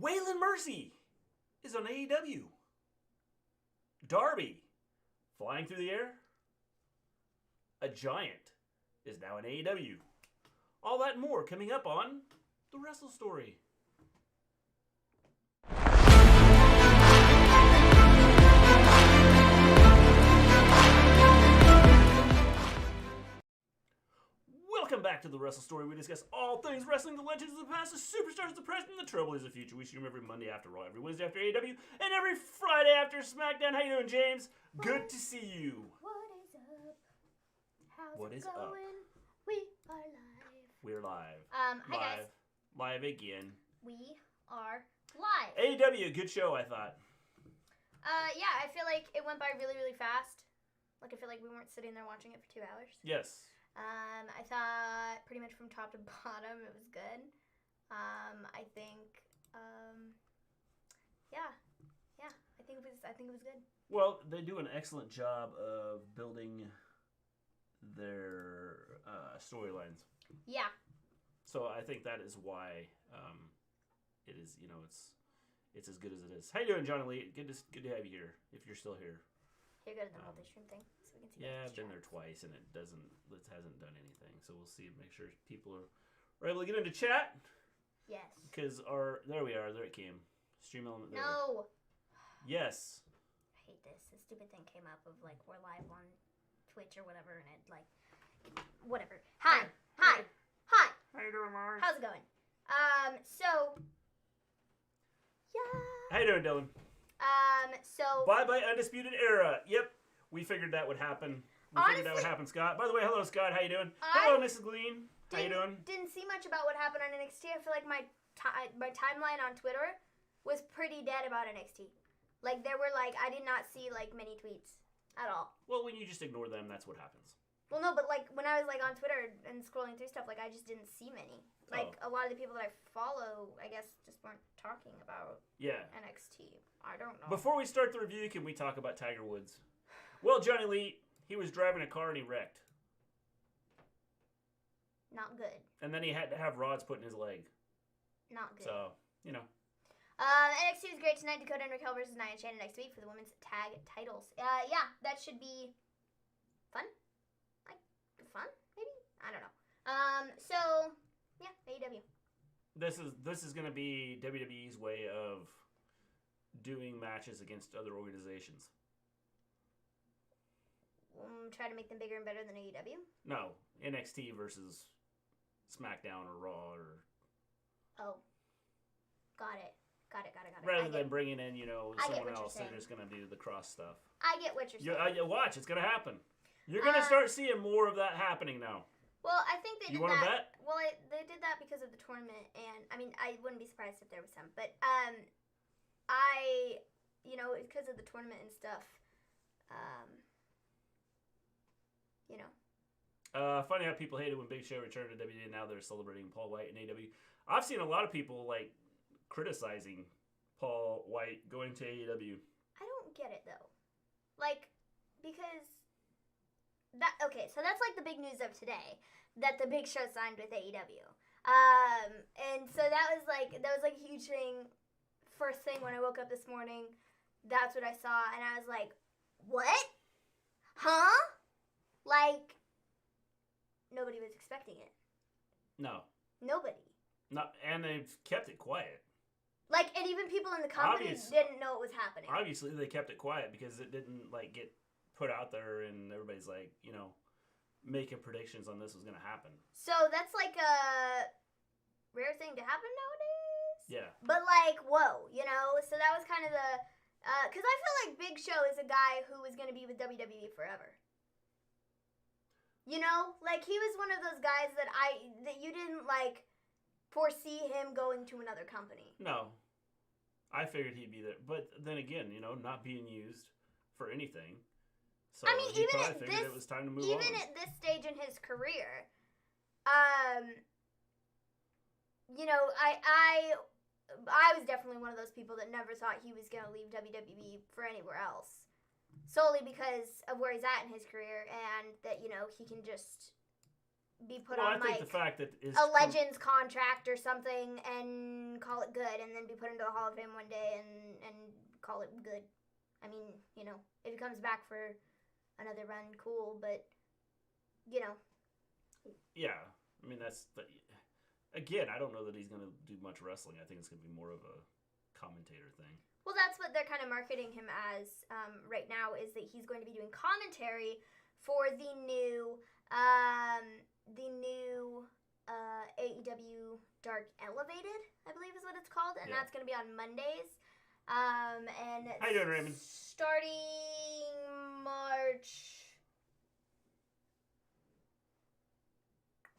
Waylon Mercy is on AEW. Darby, flying through the air. A giant is now in AEW. All that and more coming up on The Wrestle Story. Welcome back to The Wrestle Story. We discuss all things wrestling, the legends of the past, the superstars of the present, and the trouble is the future. We stream every Monday after Raw, every Wednesday after AEW, and every Friday after SmackDown. How you doing, James? Good to see you. What is up? How's What it is going? up? We are live. We're live. Hi guys. Live again. We are live. AEW, good show, I thought. Yeah, I feel like it went by really, really fast. Like, I feel like we weren't sitting there watching it for 2 hours. Yes. I thought pretty much from top to bottom it was good. I think, yeah, I think it was good. Well, they do an excellent job of building their storylines. Yeah. So I think that is why it is, it's as good as it is. How you doing, Johnny Lee? Good to have you here, if you're still here. Here goes the multi-stream thing, so we can see. Yeah, I've been there twice, and it hasn't done anything. So we'll see, make sure people are able to get into chat. Yes. Because there we are. There it came. Stream element. There. No. Yes. I hate this. This stupid thing came up of like we're live on Twitch or whatever, and it like whatever. Hi. Hi. How you doing, Mars? How's it going? So yeah. How you doing, Dylan? So Bye Undisputed Era. Yep, we figured that would happen. Figured that would happen, Scott. By the way, hello, Scott. How you doing? Hello, Mrs. Gleen. How you doing? Didn't see much about what happened on NXT. I feel like my timeline on Twitter was pretty dead about NXT. Like there were I did not see many tweets at all. Well, when you just ignore them, that's what happens. Well, no, but when I was on Twitter and scrolling through stuff, I just didn't see many. A lot of the people that I follow, I guess, just weren't talking about NXT. I don't know. Before we start the review, can we talk about Tiger Woods? Well, Johnny Lee, he was driving a car and he wrecked. Not good. And then he had to have rods put in his leg. Not good. So, NXT was great tonight. Dakota and Raquel versus Nia and Shayna next week for the women's tag titles. Yeah, that should be fun. Fun, maybe? I don't know. So, yeah, AEW. This is going to be WWE's way of doing matches against other organizations. Try to make them bigger and better than AEW? No, NXT versus SmackDown or Raw or... Oh. Got it. Rather than bringing in, someone else, they're just going to do the cross stuff. I get what you're saying. Watch, it's going to happen. You're going to start seeing more of that happening now. Well, I think they did that. You want to bet? Well, they did that because of the tournament, and, I wouldn't be surprised if there was some, but, because of the tournament and stuff, Funny how people hated when Big Show returned to WWE, and now they're celebrating Paul Wight and AEW. I've seen a lot of people, criticizing Paul Wight going to AEW. I don't get it, though. Because... so that's the big news of today, that the Big Show signed with AEW. And so that was a huge thing. First thing when I woke up this morning, that's what I saw, and I was like, what? Huh? Nobody was expecting it. No. Nobody. No, and they've kept it quiet. And even people in the company didn't know it was happening. Obviously, they kept it quiet because it didn't, get put out there, and everybody's making predictions on this was going to happen. So that's a rare thing to happen nowadays. Yeah. But whoa, so that was kind of the, because I feel like Big Show is a guy who is going to be with WWE forever. He was one of those guys that you didn't foresee him going to another company. No. I figured he'd be there. But then again, not being used for anything. So he probably figured it was time to move on. Even at this stage in his career, I was definitely one of those people that never thought he was going to leave WWE for anywhere else. Solely because of where he's at in his career and that, he can just be put well, on I think like the fact that a Legends contract or something and call it good, and then be put into the Hall of Fame one day and call it good. I mean, you know, if he comes back for another run, cool, but you know. Yeah, I mean again, I don't know that he's going to do much wrestling. I think it's going to be more of a commentator thing. Well, that's what they're kind of marketing him as right now, is that he's going to be doing commentary for the new AEW Dark Elevated, I believe is what it's called, and that's going to be on Mondays. And how you doing, Raymond? Starting March.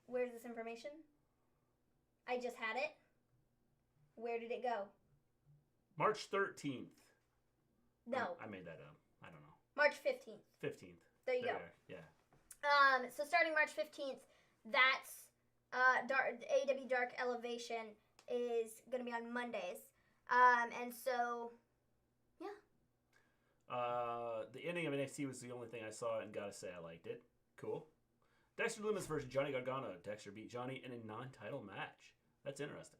Where's this information? I just had it. Where did it go? March 13th. No. I made that up. I don't know. March 15th. 15th. There you go. Yeah. So starting March 15th, that's AEW Dark Elevation is going to be on Mondays. And so, yeah. The ending of NXT was the only thing I saw, and gotta say I liked it. Cool. Dexter Lumis versus Johnny Gargano. Dexter beat Johnny in a non-title match. That's interesting.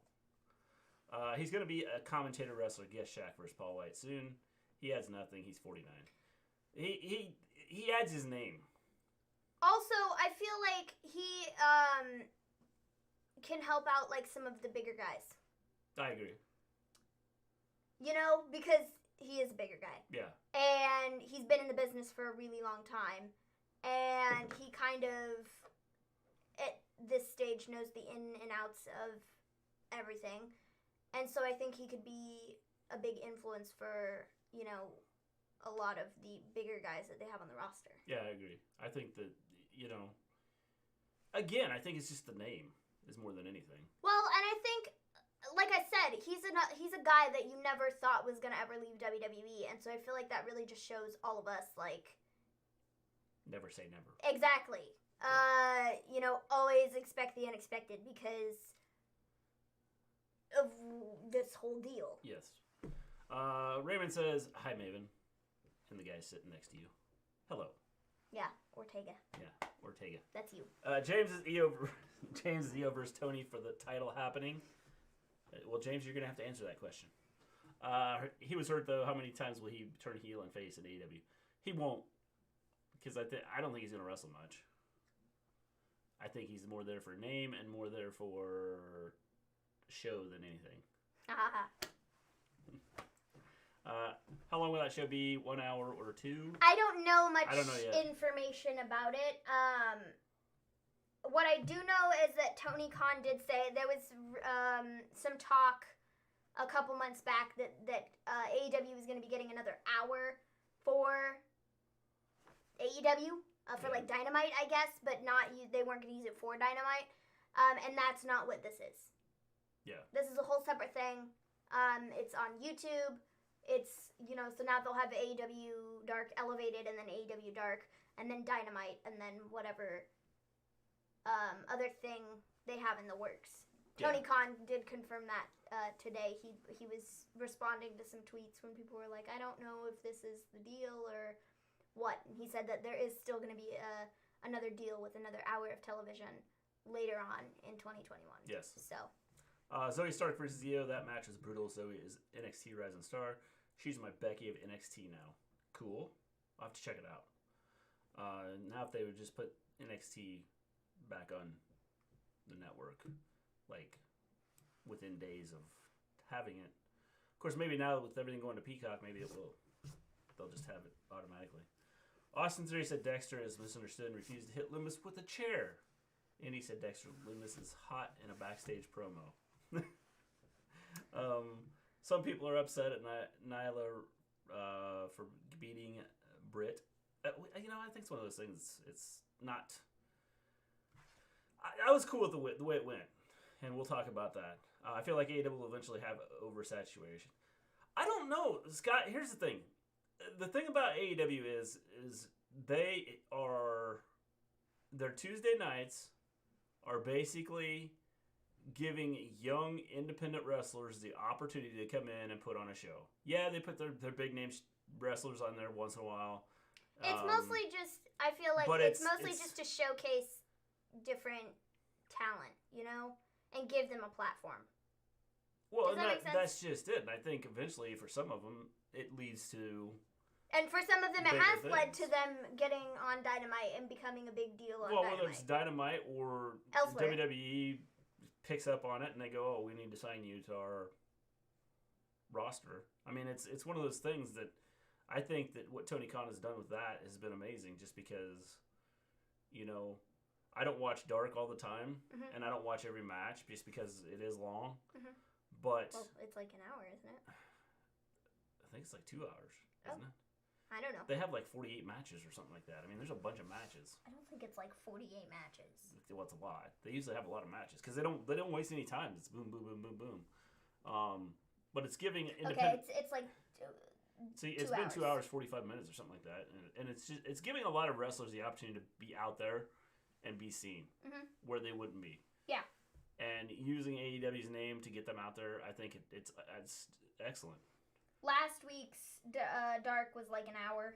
He's going to be a commentator wrestler, guest Shaq versus Paul Wight soon. He adds nothing. He's 49. He adds his name. Also, I feel like he can help out like some of the bigger guys. I agree. You know, because he is a bigger guy. Yeah. And he's been in the business for a really long time. And he kind of, at this stage, knows the in and outs of everything. And so I think he could be a big influence for, you know, a lot of the bigger guys that they have on the roster. Yeah, I agree. I think that, you know, again, I think it's just the name is more than anything. Well, and I think, like I said, he's a guy that you never thought was going to ever leave WWE. And so I feel like that really just shows all of us, like, never say never. Exactly. You know, always expect the unexpected because of this whole deal. Yes. Raymond says, "Hi, Maven," and the guy sitting next to you. Hello. Yeah, Ortega. Yeah, Ortega. That's you. James is EO versus Tony for the title happening. Well, James, you're gonna have to answer that question. He was hurt though. How many times will he turn heel and face in AEW? He won't. Because I don't think he's going to wrestle much. I think he's more there for name and more there for show than anything. How long will that show be? 1 hour or 2? I don't know much yet. Information about it. What I do know is that Tony Khan did say there was some talk a couple months back that AEW was going to be getting another hour for AEW for like Dynamite, I guess, but they weren't going to use it for Dynamite, and that's not what this is. Yeah. This is a whole separate thing. It's on YouTube. It's, you know, so now they'll have AEW Dark Elevated and then AEW Dark and then Dynamite and then whatever other thing they have in the works. Tony Khan did confirm that today. He was responding to some tweets when people were like, I don't know if this is the deal or what. And he said that there is still going to be another deal with another hour of television later on in 2021. Yes. So. Zoe Stark versus Io. That match was brutal. Zoe is NXT Rising Star. She's my Becky of NXT now. Cool. I'll have to check it out. Now if they would just put NXT back on the network, like within days of having it. Of course, maybe now with everything going to Peacock, maybe they'll just have it automatically. Austin 3 said Dexter is misunderstood and refused to hit Loomis with a chair. And he said Dexter Loomis is hot in a backstage promo. Some people are upset at Nila for beating Britt. You know, I think it's one of those things. It's not. I was cool with the way it went, and we'll talk about that. I feel like AEW will eventually have oversaturation. I don't know, Scott. Here's the thing. The thing about AEW is their Tuesday nights are basically giving young independent wrestlers the opportunity to come in and put on a show. Yeah, they put their big name wrestlers on there once in a while. It's mostly just, I feel like it's mostly just to showcase different talent, you know, and give them a platform. Well, Does that make sense? that's just it. And I think eventually, for some of them, it leads to. And for some of them, it bigger has led things. to them getting on Dynamite and becoming a big deal on Well, Dynamite. whether it's Dynamite or Elsewhere. WWE picks up on it and they go, "Oh, we need to sign you to our roster." I mean, it's one of those things that I think that what Tony Khan has done with that has been amazing. Just because, you know, I don't watch Dark all the time, and I don't watch every match just because it is long. But well, it's like an hour, isn't it? I think it's like 2 hours, isn't it? I don't know. They have like 48 matches or something like that. I mean, there's a bunch of matches. I don't think it's like 48 matches. Well, it's a lot. They usually have a lot of matches because they don't waste any time. It's boom, boom, boom, boom, boom. But it's giving Okay, it's like. See, it's been 2 hours 45 minutes or something like that, and it's giving a lot of wrestlers the opportunity to be out there and be seen where they wouldn't be. Yeah. And using AEW's name to get them out there, I think it's excellent. Last week's Dark was like an hour.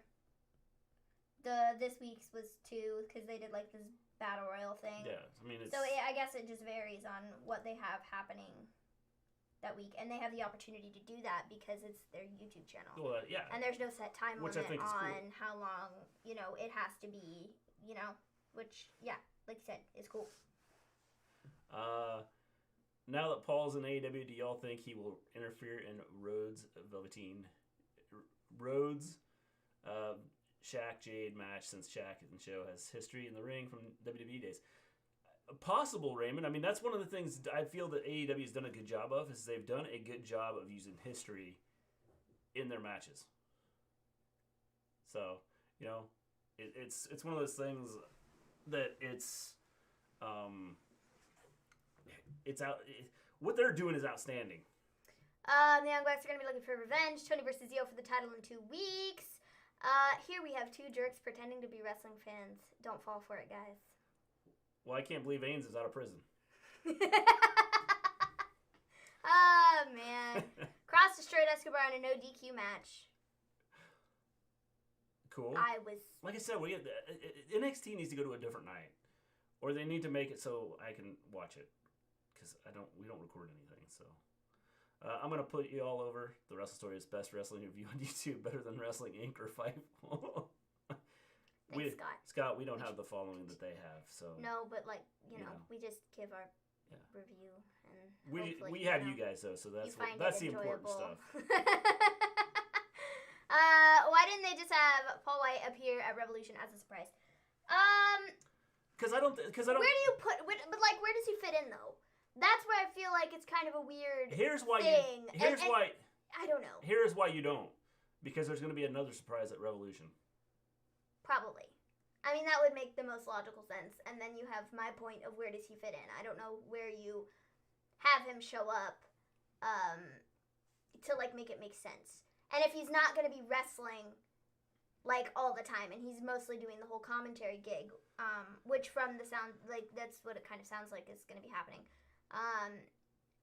This week's was 2 because they did like this battle royal thing. Yeah, I mean, I guess it just varies on what they have happening that week, and they have the opportunity to do that because it's their YouTube channel. Well, yeah. And there's no set time Which limit I think is on cool. how long it has to be. Which like you said, is cool. Now that Paul's in AEW, do y'all think he will interfere in Rhodes Shaq Jade match, since Shaq and Show has history in the ring from WWE days? Possible, Raymond. I mean, that's one of the things I feel that AEW has done a good job of, is they've done a good job of using history in their matches. So, it's one of those things that what they're doing is outstanding. The Young Bucks are going to be looking for revenge. Tony versus Io for the title in 2 weeks. Here we have 2 jerks pretending to be wrestling fans. Don't fall for it, guys. Well, I can't believe Ains is out of prison. Oh, man. Cross destroyed Escobar in a no DQ match. Cool. Like I said, NXT needs to go to a different night, or they need to make it so I can watch it, because we don't record anything. So I'm gonna put you all over the Wrestle Story's best wrestling review on YouTube, better than Wrestling Inc. or Fightful. Thanks, Scott. Scott, we don't have the following that they have, so no, but we just give our review, and we have you guys though, so that's the important stuff. Why didn't they just have Paul Wight appear at Revolution as a surprise? Because I don't. Where do you put? Where does he fit in though? That's where I feel like it's kind of a weird thing. I don't know. Here's why you don't. Because there's going to be another surprise at Revolution. Probably. I mean, that would make the most logical sense. And then you have my point of where does he fit in. I don't know where you have him show up to make it make sense. And if he's not going to be wrestling all the time, and he's mostly doing the whole commentary gig, which from the sound, that's what it kind of sounds like is going to be happening.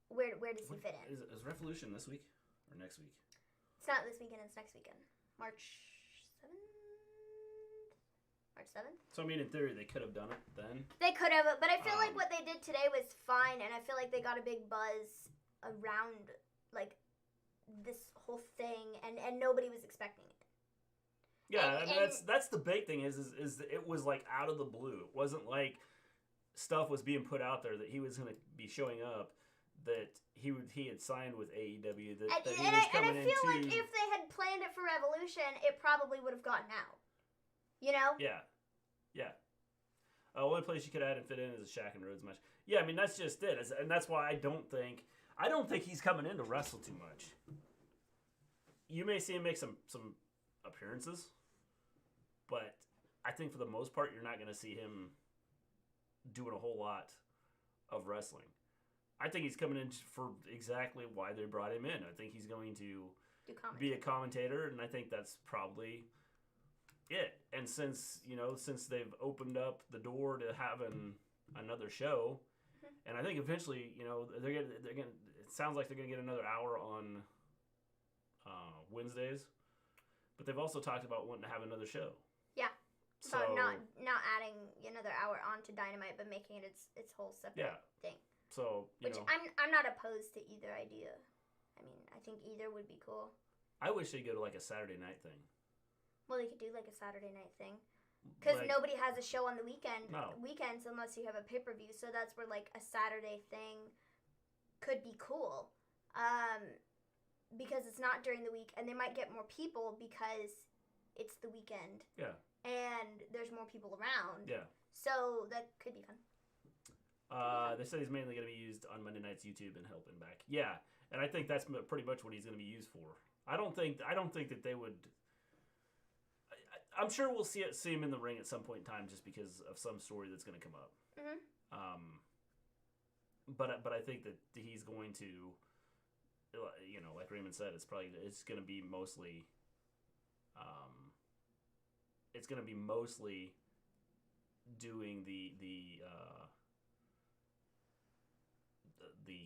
Where does he fit in? Is Revolution this week or next week? It's not this weekend, it's next weekend. March 7th? March 7th? So, I mean, in theory, they could have done it then. They could have, but I feel like what they did today was fine, and I feel like they got a big buzz around, this whole thing, and nobody was expecting it. Yeah, that's the big thing is that it was out of the blue. It wasn't like stuff was being put out there that he was going to be showing up, that he had signed with AEW, that he was coming into. And I feel like if they had planned it for Revolution, it probably would have gotten out. You know? Yeah. Only place you could add and fit in is a Shaq and Rhodes match. Yeah, I mean that's just it, and that's why I don't think he's coming in to wrestle too much. You may see him make some appearances, but I think for the most part you're not going to see him doing a whole lot of wrestling. I think he's coming in for exactly why they brought him in. I think he's going to be a commentator, and I think that's probably it. And since they've opened up the door to having another show, and I think eventually, they're gonna. It sounds like they're gonna get another hour on Wednesdays, but they've also talked about wanting to have another show. Yeah. About not adding another hour onto Dynamite, but making it its whole separate thing. So which I'm not opposed to either idea. I mean, I think either would be cool. I wish they'd go to like a Saturday night thing. Well, they could do like a Saturday night thing. Because nobody has a show on the weekends unless you have a pay-per-view. So that's where like a Saturday thing could be cool. Because it's not during the week, and they might get more people because it's the weekend. Yeah. And there's more people around. Yeah. So that could be fun. They said he's mainly going to be used on Monday night's YouTube and helping back. Yeah, and I think that's pretty much what he's going to be used for. I don't think that they would. I'm sure we'll see him in the ring at some point in time, just because of some story that's going to come up. Mm-hmm. But I think that he's going to, like Raymond said, it's going to be mostly. It's going to be mostly doing the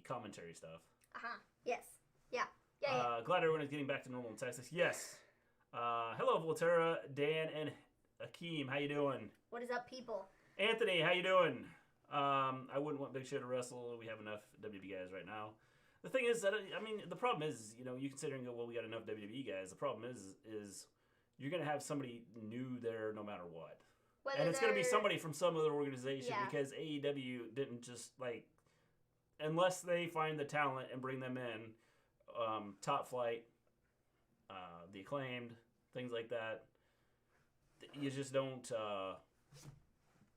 commentary stuff. Yes. Yeah. Glad everyone is getting back to normal in Texas. Yes. Hello, Volterra, Dan, and Akeem. How you doing? What is up, people? Anthony, how you doing? I wouldn't want Big Show to wrestle. We have enough WWE guys right now. The thing is that, the problem is, you consider and go, well, we got enough WWE guys. The problem is you're going to have somebody new there no matter what. And it's going to be somebody from some other organization because AEW didn't just, unless they find the talent and bring them in, Top Flight, the Acclaimed, things like that, you just don't,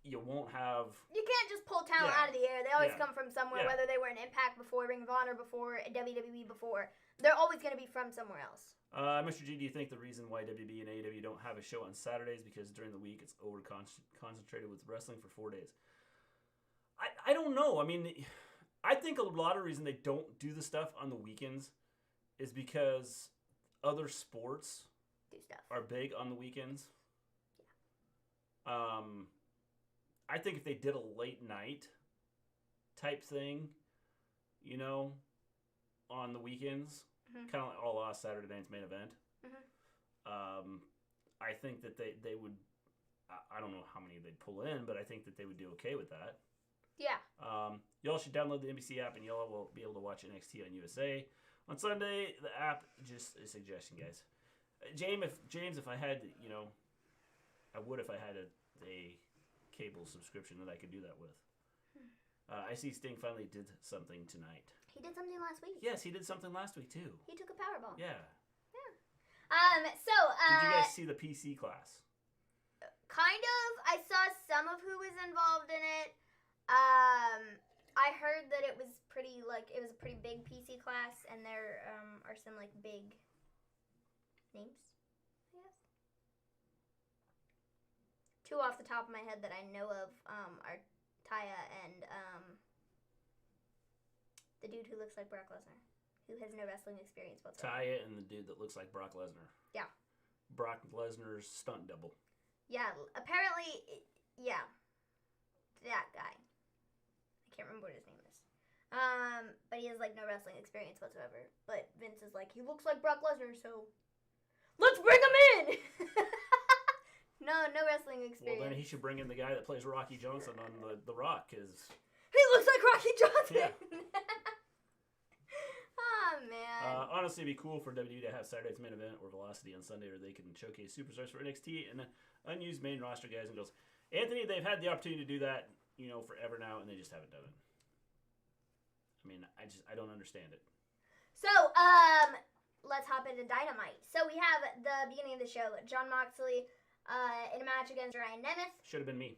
you won't have... You can't just pull talent out of the air. They always come from somewhere, whether they were in Impact before, Ring of Honor before, WWE before. They're always going to be from somewhere else. Mr. G, do you think the reason why WWE and AEW don't have a show on Saturdays because during the week it's over-concentrated with wrestling for 4 days? I don't know. I think a lot of the reason they don't do the stuff on the weekends is because other sports are big on the weekends. Yeah. I think if they did a late night type thing, on the weekends, kind of like all last Saturday night's main event, I think that they would, I don't know how many they'd pull in, but I think that they would do okay with that. Yeah. Y'all should download the NBC app and y'all will be able to watch NXT on USA. On Sunday, the app, just a suggestion, guys. James, if I had, I would if I had a cable subscription that I could do that with. I see Sting finally did something tonight. He did something last week. Yes, he did something last week, too. He took a Powerbomb. Yeah. So, did you guys see the PC class? Kind of. I saw some of who was involved in it. I heard that it was pretty, it was a pretty big PC class, and there are some, big names, I guess. Two off the top of my head that I know of are Taya and the dude who looks like Brock Lesnar, who has no wrestling experience whatsoever. Taya and the dude that looks like Brock Lesnar. Yeah. Brock Lesnar's stunt double. Yeah, apparently, yeah, that guy. I can't remember what his name is. But he has no wrestling experience whatsoever. But Vince is he looks like Brock Lesnar, so let's bring him in. No wrestling experience. Well, then he should bring in the guy that plays Rocky Johnson on the Rock, because he looks like Rocky Johnson. Yeah. Oh man. Honestly, it'd be cool for WWE to have Saturday's main event or Velocity on Sunday, or they can showcase superstars for NXT and unused main roster guys and girls. Anthony, they've had the opportunity to do that, forever now, and they just haven't done it. I don't understand it. So, let's hop into Dynamite. So we have the beginning of the show, Jon Moxley in a match against Ryan Nemeth. Should have been me.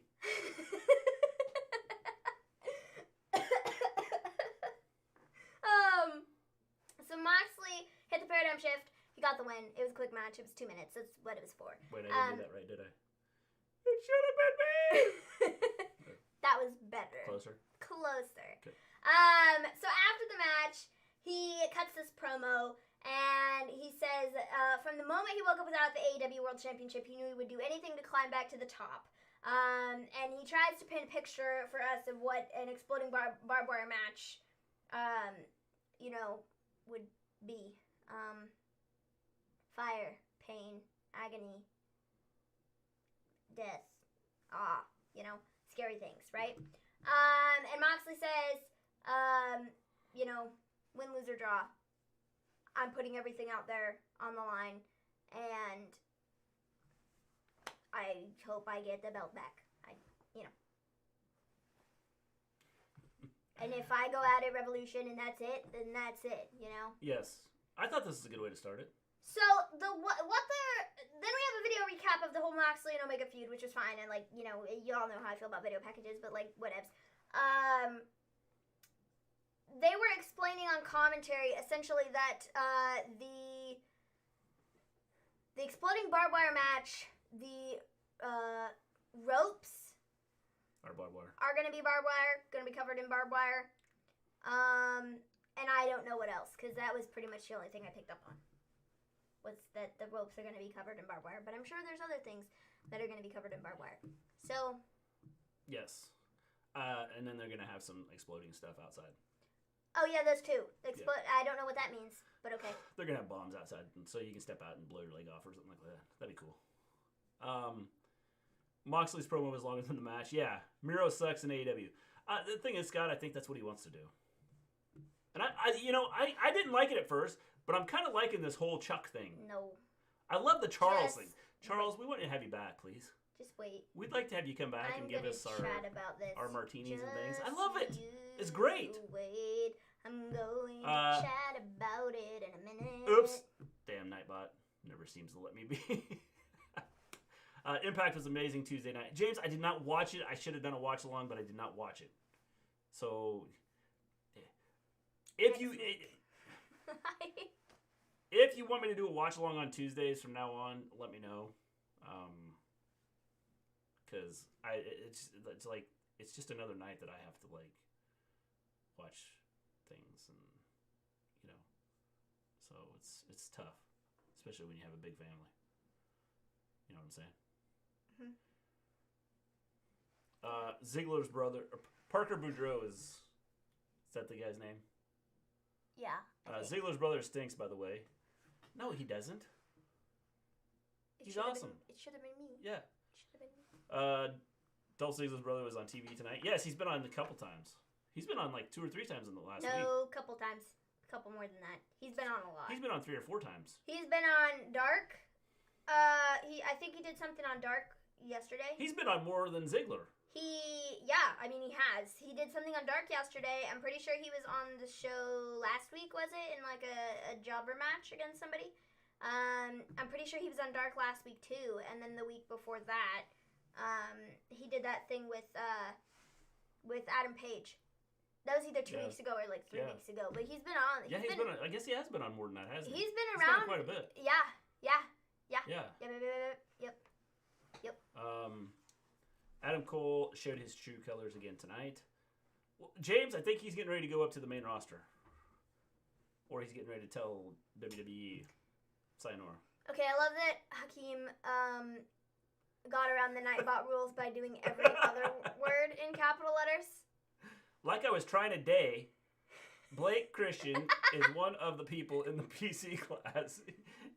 So Moxley hit the paradigm shift. He got the win. It was a quick match. It was 2 minutes. That's what it was for. Wait, I didn't do that right, did I? It should have been me! That was better. Closer. Okay. So after the match, he cuts this promo, and he says, from the moment he woke up without the AEW World Championship, he knew he would do anything to climb back to the top. And he tries to paint a picture for us of what an exploding barbed wire match, would be. Fire, pain, agony, death, scary things, right? And Moxley says, win, lose, or draw, I'm putting everything out there on the line, and I hope I get the belt back. And if I go out at Revolution and that's it, then that's it, Yes. I thought this was a good way to start it. So, then we have a video recap of the whole Moxley and Omega feud, which was fine, and, you all know how I feel about video packages, but, whatevs. They were explaining on commentary, essentially, that, the exploding barbed wire match, the, ropes, Barbed wire. are going to be barbed wire, going to be covered in barbed wire. And I don't know what else, because that was pretty much the only thing I picked up on, was that the ropes are going to be covered in barbed wire. But I'm sure there's other things that are going to be covered in barbed wire. So. Yes. And then they're going to have some exploding stuff outside. Oh, yeah, those two. I don't know what that means, but okay. They're going to have bombs outside, so you can step out and blow your leg off or something like that. That'd be cool. Moxley's promo was longer than the match. Yeah, Miro sucks in AEW. The thing is, Scott, I think that's what he wants to do. And I didn't like it at first, but I'm kind of liking this whole Chuck thing. No. I love the Charles thing. Charles, we want to have you back, please. Just wait. We'd like to have you come back and give us our martinis and things. I love it. It's great. Wait. I'm going to chat about it in a minute. Oops. Damn, Nightbot never seems to let me be. Impact was amazing Tuesday night. James, I did not watch it. I should have done a watch along, but I did not watch it. So, if you want me to do a watch along on Tuesdays from now on, let me know. Because it's just another night that I have to watch things, and so it's tough, especially when you have a big family. You know what I'm saying? Ziggler's brother, Parker Boudreaux is that the guy's name? Yeah. Ziggler's brother stinks, by the way. No, he doesn't. He's awesome. It should have been me. Yeah. It should have been me. Dolph Ziggler's brother was on TV tonight. Yes, he's been on a couple times. He's been on 2 or 3 times in the last week. No, couple times. Couple more than that. He's been on a lot. He's been on 3 or 4 times. He's been on Dark. I think he did something on Dark yesterday. He's been on more than Ziggler. He has. He did something on Dark yesterday. I'm pretty sure he was on the show last week, was it? In a jobber match against somebody. I'm pretty sure he was on Dark last week too, and then the week before that, he did that thing with Adam Page. That was either 2 weeks ago or 3 weeks ago. But he's been on. He's been on, I guess he has been on more than that, hasn't he? He's been around quite a bit. Yeah. Yep. Adam Cole showed his true colors again tonight. Well, James, I think he's getting ready to go up to the main roster. Or he's getting ready to tell WWE, sayonara. Okay, I love that Hakeem got around the Nightbot rules by doing every other word in capital letters. Like I was trying today, Blake Christian is one of the people in the PC class.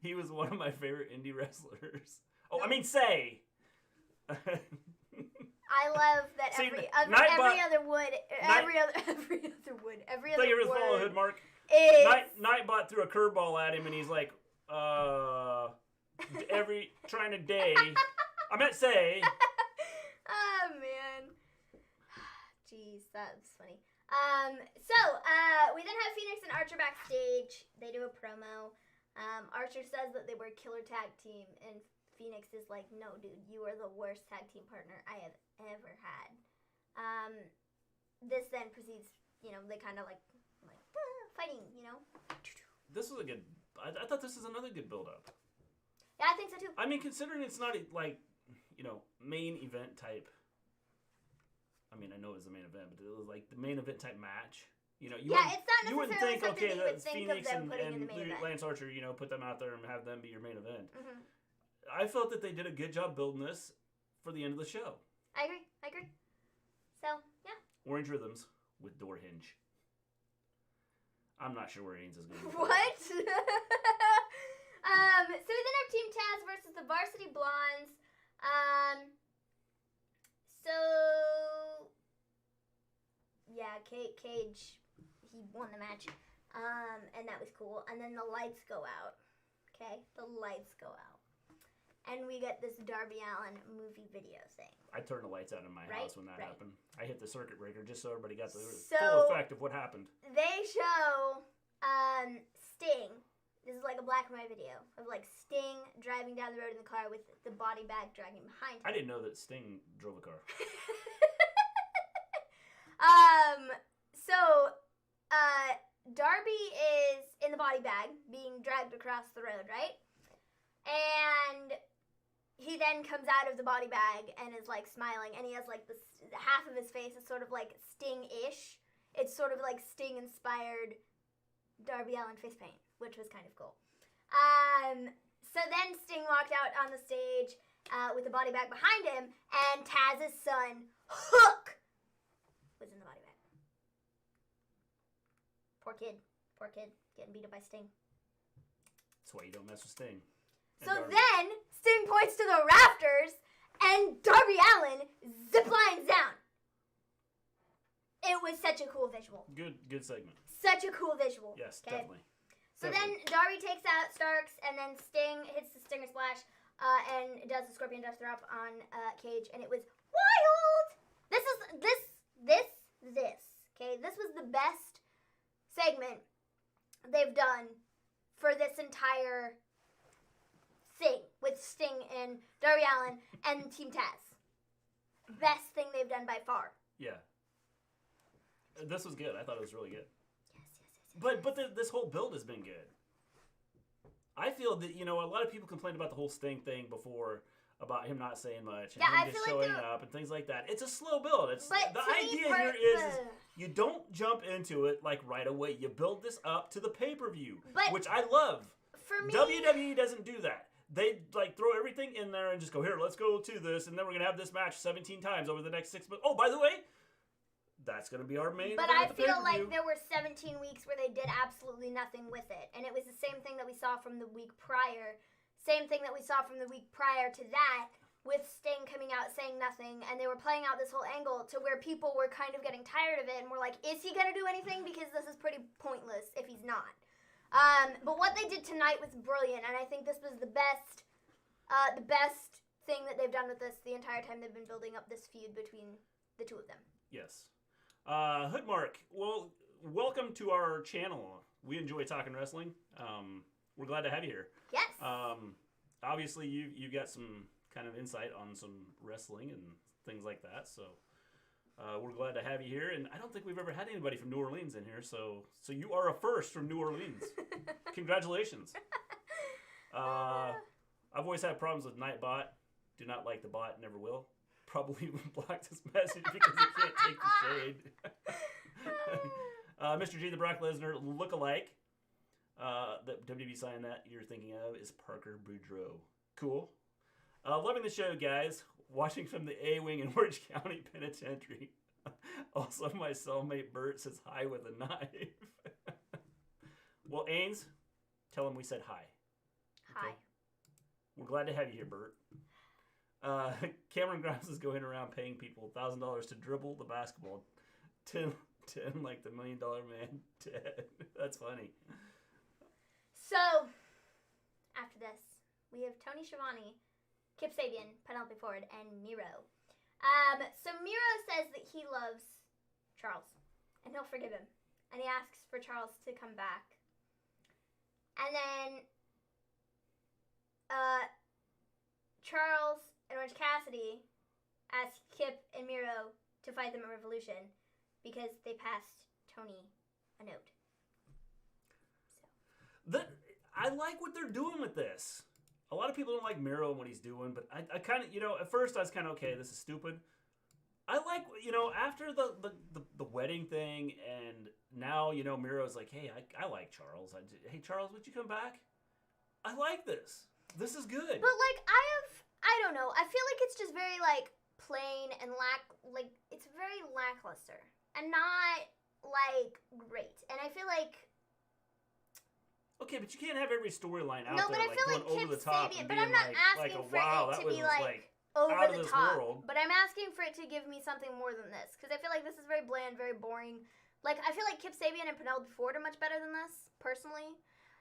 He was one of my favorite indie wrestlers. Oh, I mean, say. I love that every other word. Thank you for the follow, Hood Mark. Nightbot threw a curveball at him, and he's like, trying to day. I meant say. Oh, man. Jeez, that was funny. We then have Fenix and Archer backstage. They do a promo. Archer says that they were a killer tag team, and Fenix is like, no, dude, you are the worst tag team partner I have ever had. This then proceeds, they kind of fighting, This was a good, I thought this was another good build-up. Yeah, I think so too. I mean, considering it's not main event type. I mean, I know it was the main event, but it was the main event type match. It's not necessarily something that you would think Phoenix of them putting in the main event. Lance Archer, put them out there and have them be your main event. Mm-hmm. I felt that they did a good job building this for the end of the show. I agree. So, yeah. Orange Rhythms with Door Hinge. I'm not sure where Ains is going to go. What? So we then have Team Taz versus the Varsity Blondes. So, yeah, Cage, he won the match, and that was cool. And then the lights go out, okay? The lights go out. And we get this Darby Allin movie video thing. I turned the lights out in my house when that happened. I hit the circuit breaker just so everybody got the full effect of what happened. They show Sting. This is like a black and white video of like Sting driving down the road in the car with the body bag dragging behind him. I didn't know that Sting drove a car. Darby is in the body bag being dragged across the road, right? And he then comes out of the body bag and is like smiling, and he has like this half of his face is sort of like Sting-ish. It's sort of like Sting-inspired Darby Allin face paint, which was kind of cool. So then Sting walked out on the stage with the body bag behind him, and Taz's son, Hook, was in the body bag. Poor kid, getting beat up by Sting. That's why you don't mess with Sting. So then Sting points to the rafters, and Darby Allin ziplines down. It was such a cool visual. Good segment. Such a cool visual. Yes, okay? definitely. So then Darby takes out Starks, and then Sting hits the Stinger Splash and does the Scorpion Death Drop on Cage, and it was wild. This. Okay, this was the best segment they've done for this entire thing with Sting and Darby Allin and Team Taz. Best thing they've done by far. Yeah. This was good. I thought it was really good. Yes. But this whole build has been good. I feel that, a lot of people complained about the whole Sting thing before, about him not saying much and him just showing up and things like that. It's a slow build. The idea here is you don't jump into it like right away. You build this up to the pay-per-view, which I love. For me, WWE doesn't do that. They throw everything in there and just go, here, let's go to this, and then we're going to have this match 17 times over the next 6 months. Oh, by the way, that's going to be our main But I feel like there were 17 weeks where they did absolutely nothing with it. And it was the same thing that we saw from the week prior. Same thing that we saw from the week prior to that, with Sting coming out saying nothing, and they were playing out this whole angle to where people were kind of getting tired of it and were like, is he going to do anything? Because this is pretty pointless if he's not. But what they did tonight was brilliant, and I think this was the best thing that they've done with this the entire time they've been building up this feud between the two of them. Yes. Hoodmark, well, welcome to our channel. We enjoy talking wrestling. We're glad to have you here. Yes. Obviously, you got some kind of insight on some wrestling and things like that, so we're glad to have you here. And I don't think we've ever had anybody from New Orleans in here, so you are a first from New Orleans. Congratulations. I've always had problems with Nightbot. Do not like the bot, never will. Probably even blocked this message because he can't take the shade. Mr. G, the Brock Lesnar look-alike. The WWE sign that you're thinking of is Parker Boudreaux. Cool. Loving the show, guys. Watching from the A-Wing in Orange County Penitentiary. Also, my cellmate Bert says hi with a knife. Well, Ains, tell him we said hi. Hi. Okay? We're glad to have you here, Bert. Cameron Grimes is going around paying people $1,000 to dribble the basketball. 10 like the $1 Million Man dead. That's funny. So, after this, we have Tony Schiavone, Kip Sabian, Penelope Ford, and Miro. So Miro says that he loves Charles, and he'll forgive him. And he asks for Charles to come back. And then Charles and Orange Cassidy ask Kip and Miro to fight them at Revolution because they passed Tony a note. I like what they're doing with this. A lot of people don't like Miro and what he's doing, but I kind of, at first I was kind of, okay, this is stupid. I like, after the wedding thing, and now, Miro's like, hey, I like Charles. Hey, Charles, would you come back? I like this. This is good. But, I don't know. I feel like it's just very, plain and it's very lackluster and not, great. And I feel like... Okay, but you can't have every storyline out no, there but I feel going like over Kip the top Sabian, and but being I'm not asking for wow, it that to was be over the this top. world. But I'm asking for it to give me something more than this. Because I feel like this is very bland, very boring. Like, I feel like Kip Sabian and Penelope Ford are much better than this, personally.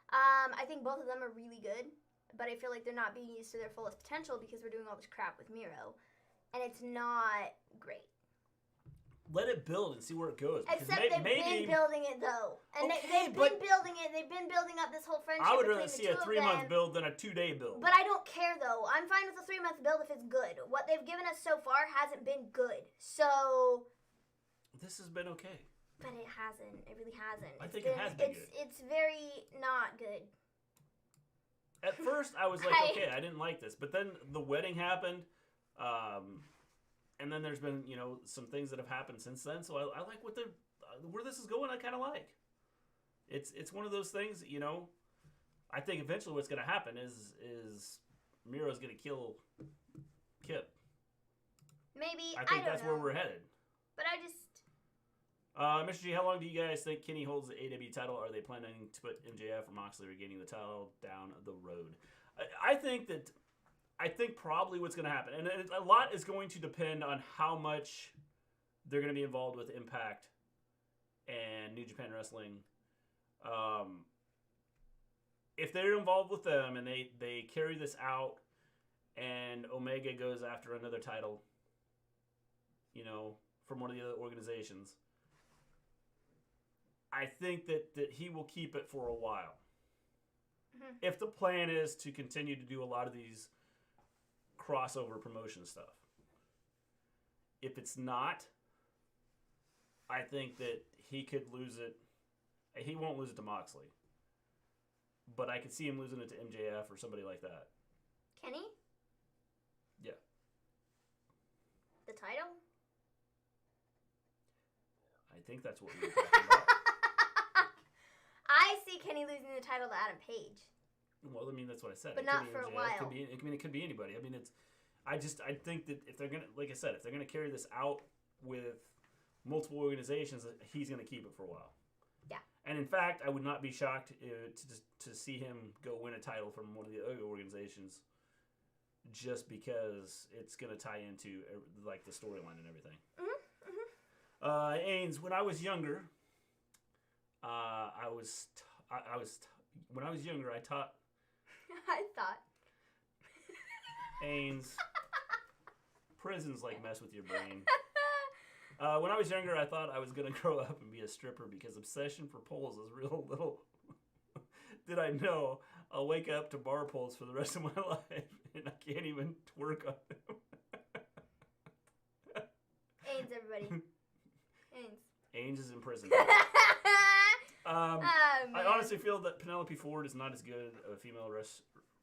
I think both of them are really good. But I feel like they're not being used to their fullest potential because we're doing all this crap with Miro. And it's not great. Let it build and see where it goes. Except they've been building it, though. And they've been building it. They've been building up this whole friendship. I would rather see a 3-month build than a 2-day build. But I don't care, though. I'm fine with a 3-month build if it's good. What they've given us so far hasn't been good. So... This has been okay. But it hasn't. It really hasn't. I think it has been good. It's very not good. At first, I was like, okay, I didn't like this. But then the wedding happened. And then there's been, you know, some things that have happened since then. So I like where this is going. I kind of like. It's one of those things, you know. I think eventually what's going to happen is Miro's going to kill Kip. Maybe. I think that's where we're headed. But I just... Mr. G, how long do you guys think Kenny holds the AEW title? Are they planning to put MJF or Moxley regaining the title down the road? I think probably what's going to happen, and a lot is going to depend on how much they're going to be involved with Impact and New Japan Wrestling. If they're involved with them and they carry this out and Omega goes after another title, you know, from one of the other organizations, I think that he will keep it for a while. Mm-hmm. If the plan is to continue to do a lot of these crossover promotion stuff. If it's not, I think that he could lose it. He won't lose it to Moxley. But I could see him losing it to MJF or somebody like that. Kenny? Yeah. The title? I think that's what we were talking about. I see Kenny losing the title to Adam Page. Well, I mean, that's what I said. But not for a while. It could be anybody. I mean, I think that if they're going to, like I said, if they're going to carry this out with multiple organizations, he's going to keep it for a while. Yeah. And in fact, I would not be shocked to see him go win a title from one of the other organizations just because it's going to tie into, like, the storyline and everything. Mm-hmm. Mm-hmm. Ains, when I was younger, when I was younger, I thought. Ains, prisons like mess with your brain. When I was younger, I thought I was going to grow up and be a stripper because obsession for poles is real little. Did I know I'll wake up to bar poles for the rest of my life and I can't even twerk on them. Ains, everybody. Ains is in prison. I honestly feel that Penelope Ford is not as good of a female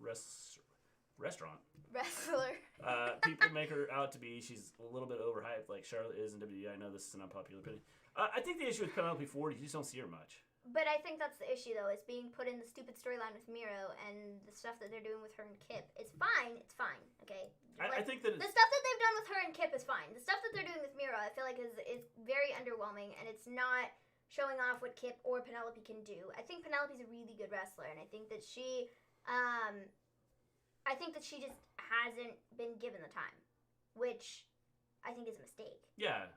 restaurant. Wrestler. People make her out to be. She's a little bit overhyped, like Charlotte is in WWE. I know this is an unpopular opinion. I think the issue with Penelope Ford, you just don't see her much. But I think that's the issue, though, is being put in the stupid storyline with Miro and the stuff that they're doing with her and Kip. It's fine, okay? I think that the stuff that they've done with her and Kip is fine. The stuff that they're doing with Miro, I feel like is very underwhelming, and it's not showing off what Kip or Penelope can do. I think Penelope's a really good wrestler, and I think that she just hasn't been given the time, which I think is a mistake. Yeah,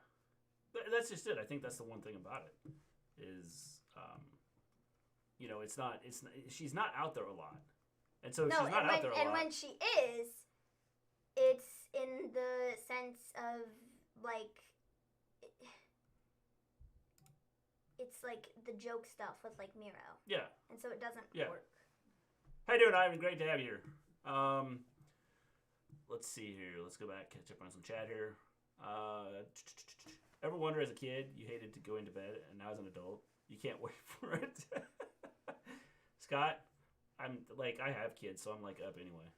that's just it. I think that's the one thing about it is. You know, she's not out there a lot. And so she's not out there a lot. And when she is, it's in the sense of, like, it's like the joke stuff with, like, Miro. Yeah. And so it doesn't work. How you doing, Ivan? Great to have you here. Let's see here. Let's go back, catch up on some chat here. Ever wonder as a kid you hated to go into bed, and now as an adult, you can't wait for it? Scott, I have kids, so I'm like up anyway.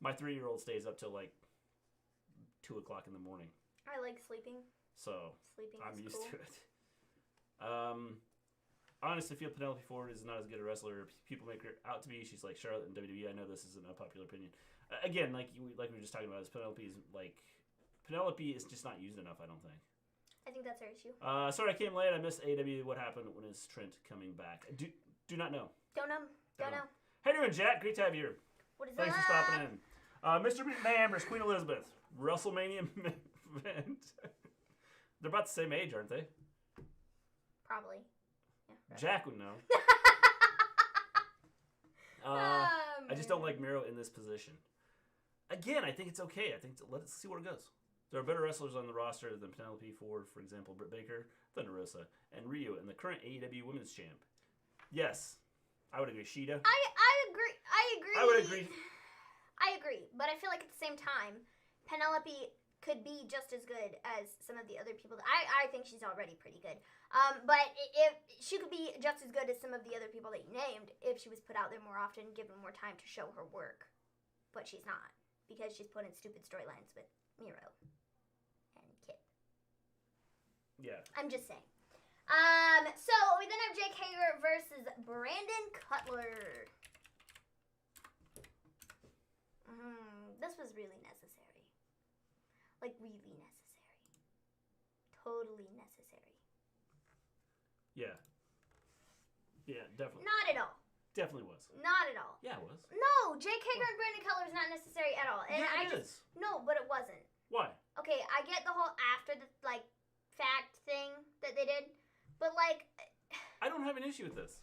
My 3-year-old stays up till like 2 o'clock in the morning. I like sleeping. So sleeping I'm is used cool. to it. Honestly, feel Penelope Ford is not as good a wrestler. People make her out to be. She's like Charlotte in WWE. I know this is an unpopular opinion. Again, like we were just talking about, Penelope is just not used enough. I don't think. I think that's her issue. Sorry I came late. I missed AEW. What happened? When is Trent coming back? Do not know. Don't know. How you doing, Jack? Great to have you here. What is Thanks up? for stopping in. Mr. McMahon versus Queen Elizabeth. WrestleMania event. They're about the same age, aren't they? Probably. Yeah, Jack would know. I just don't like Miro in this position. Again, I think it's okay. Let's see where it goes. There are better wrestlers on the roster than Penelope Ford, for example, Britt Baker, Thunder Rosa, and Ryu, and the current AEW Women's Champ. Yes, I would agree. Shida. I agree. I would agree. I agree, but I feel like at the same time, Penelope could be just as good as some of the other people. I think she's already pretty good. But if she could be just as good as some of the other people that you named if she was put out there more often, given more time to show her work. But she's not, because she's put in stupid storylines with Miro and Kit. Yeah. I'm just saying. So we then have Jake Hager versus Brandon Cutler. This was really necessary. Like, really necessary. Totally necessary. Yeah. Yeah, definitely. Not at all. Definitely was. Not at all. Yeah, it was. No, Jake Hager and Brandon Cutler is not necessary at all. And yeah, it is. No, but it wasn't. Why? Okay, I get the whole after the, like, fact thing that they did. But, like... I don't have an issue with this.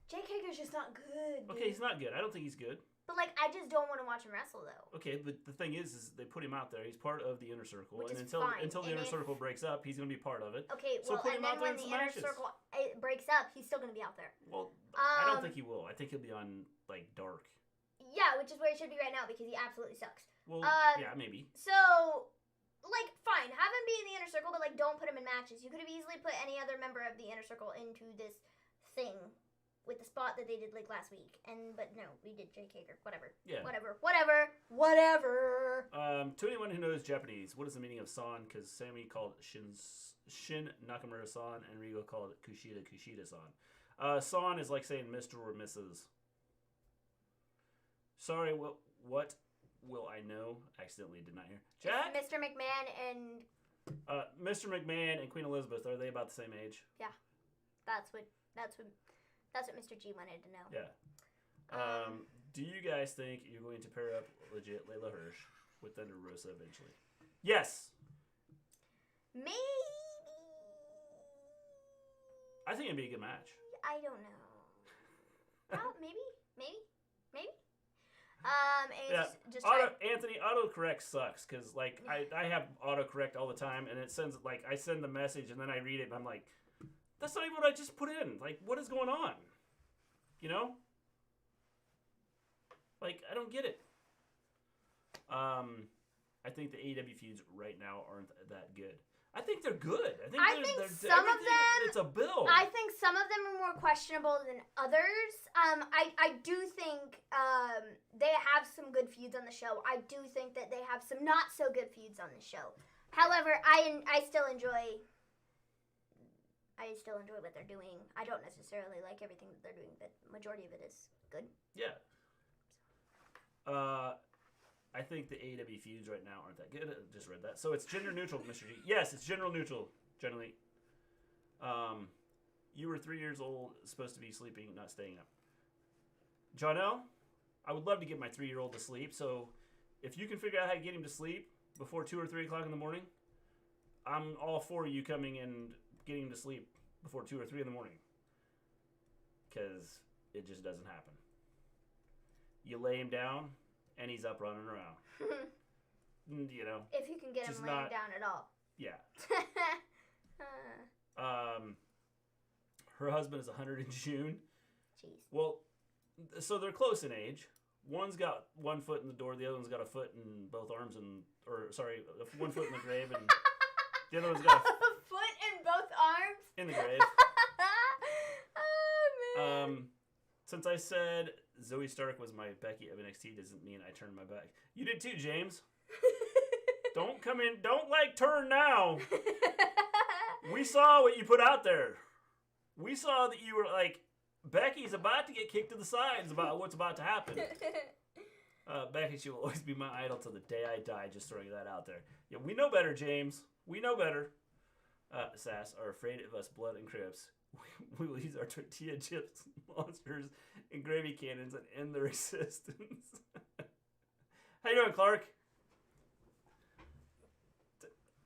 Jake Hager's just not good. Dude. Okay, he's not good. I don't think he's good. But, like, I just don't want to watch him wrestle, though. Okay, but the thing is they put him out there. He's part of the Inner Circle. Which and is until fine. the Inner Circle breaks up, he's going to be part of it. Okay, so well, put him and then out there when in the some Inner matches. Circle breaks up, he's still going to be out there. Well, I don't think he will. I think he'll be on, like, Dark. Yeah, which is where he should be right now because he absolutely sucks. Well, yeah, maybe. So, like, fine, have him be in the Inner Circle, but, like, don't put him in matches. You could have easily put any other member of the Inner Circle into this thing with the spot that they did, like, last week. But no, we did Jake Hager. Whatever. Yeah. Whatever. To anyone who knows Japanese, what is the meaning of San? Because Sammy called Shin Nakamura-san and Rigo called Kushida-san. San is like saying Mr. or Mrs. Sorry, what will I know? Accidentally did not hear. Jack? Mr. McMahon and... Mr. McMahon and Queen Elizabeth, are they about the same age? Yeah. That's what Mr. G wanted to know. Yeah. Do you guys think you're going to pair up legit Layla Hirsch with Thunder Rosa eventually? Yes. Maybe. I think it'd be a good match. I don't know. Maybe. Yeah. Just Anthony, autocorrect sucks because like I have autocorrect all the time and it sends like I send the message and then I read it and I'm like, that's not even what I just put in. Like, what is going on? You know? Like, I don't get it. I think the AEW feuds right now aren't that good. I think they're good. I think some of them. It's a build. I think some of them are more questionable than others. I do think they have some good feuds on the show. I do think that they have some not so good feuds on the show. However, I still enjoy what they're doing. I don't necessarily like everything that they're doing, but majority of it is good. Yeah. I think the AEW feuds right now aren't that good. I just read that. So it's gender neutral, Mr. G. Yes, it's gender neutral, generally. You were 3 years old, supposed to be sleeping, not staying up. Jonelle, I would love to get my 3-year-old to sleep. So if you can figure out how to get him to sleep before 2 or 3 o'clock in the morning, I'm all for you coming and getting him to sleep before 2 or 3 in the morning. Because it just doesn't happen. You lay him down, and he's up running around. You know. If you can get him laying down at all. Yeah. Her husband is 100 in June. Jeez. Well, so they're close in age. One's got 1 foot in the door, the other one's got a foot in both arms, or 1 foot in the grave, and the other one's got a foot in both arms? In the grave. Oh, man. Since I said Zoe Stark was my Becky of NXT doesn't mean I turned my back. You did too, James. Don't come in. Don't turn now. We saw what you put out there. We saw that you were like, Becky's about to get kicked to the sides about what's about to happen. Becky, she will always be my idol till the day I die. Just throwing that out there. Yeah, we know better, James. We know better. Sass are afraid of us blood and Crips. We will use our tortilla chips, monsters, and gravy cannons and end their existence. How you doing, Clark?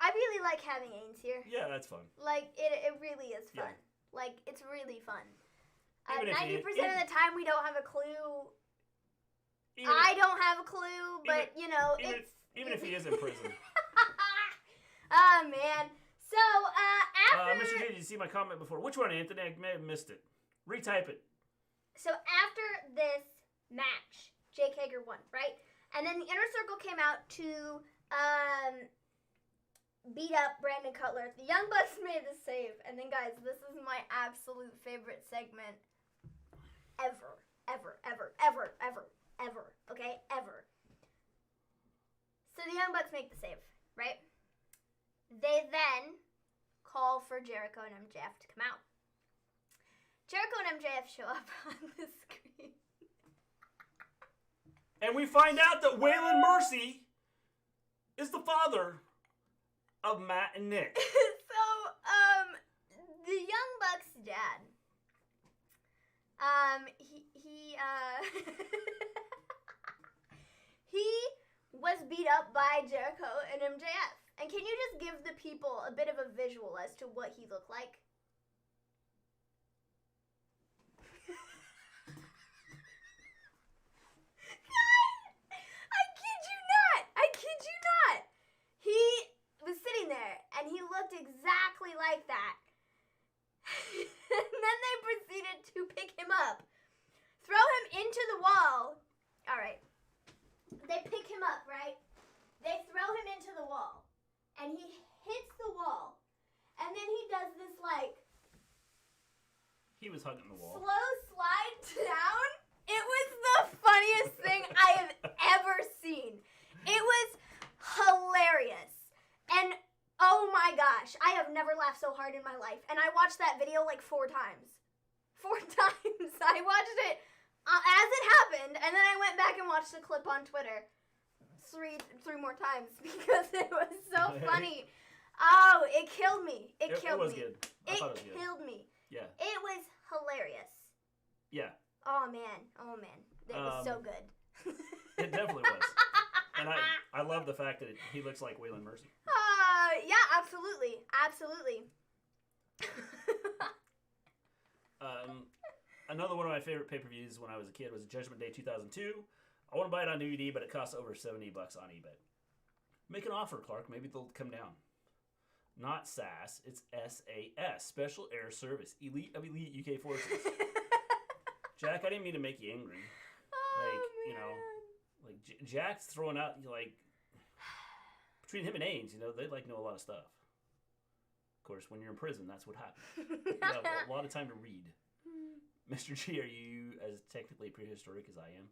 I really like having Ains here. Yeah, that's fun. Like, it really is fun. Yeah. Like, it's really fun. Even if 90% of the time, we don't have a clue. I don't have a clue, but, Even if he is in prison. Oh, man. So, after... Mr. G, did you see my comment before? Which one, Anthony? I may have missed it. Retype it. So, after this match, Jake Hager won, right? And then the Inner Circle came out to beat up Brandon Cutler. The Young Bucks made the save. And then, guys, this is my absolute favorite segment ever. Okay? Ever. So, the Young Bucks make the save, right? They then call for Jericho and MJF to come out. Jericho and MJF show up on the screen. And we find out that Waylon Mercy is the father of Matt and Nick. So, the Young Bucks' dad, he was beat up by Jericho and MJF. And can you just give the people a bit of a visual as to what he looked like? I kid you not. He was sitting there, and he looked exactly like that. And then they proceeded to pick him up, throw him into the wall. All right. They pick him up, right? They throw him into the wall, and he hits the wall, and then he does this, like... He was hugging the wall. Slow slide down. It was the funniest thing I have ever seen. It was hilarious. And, oh my gosh, I have never laughed so hard in my life. And I watched that video like 4 times. 4 times. I watched it as it happened, and then I went back and watched the clip on Twitter 3 more times because it was so funny. Oh, it killed me. It killed me. It was good. I thought it was good. It killed me. Yeah. It was hilarious. Yeah. Oh man. It was so good. It definitely was. And I love the fact that he looks like Waylon Mercy. Yeah, absolutely. Another one of my favorite pay-per-views when I was a kid was Judgment Day 2002. I want to buy it on DVD, but it costs over $70 on eBay. Make an offer, Clark. Maybe they'll come down. Not SAS, it's SAS, Special Air Service, Elite of Elite UK Forces. Jack, I didn't mean to make you angry. Jack's throwing out, between him and Ains, they know a lot of stuff. Of course, when you're in prison, that's what happens. You have a lot of time to read. Mr. G, are you as technically prehistoric as I am?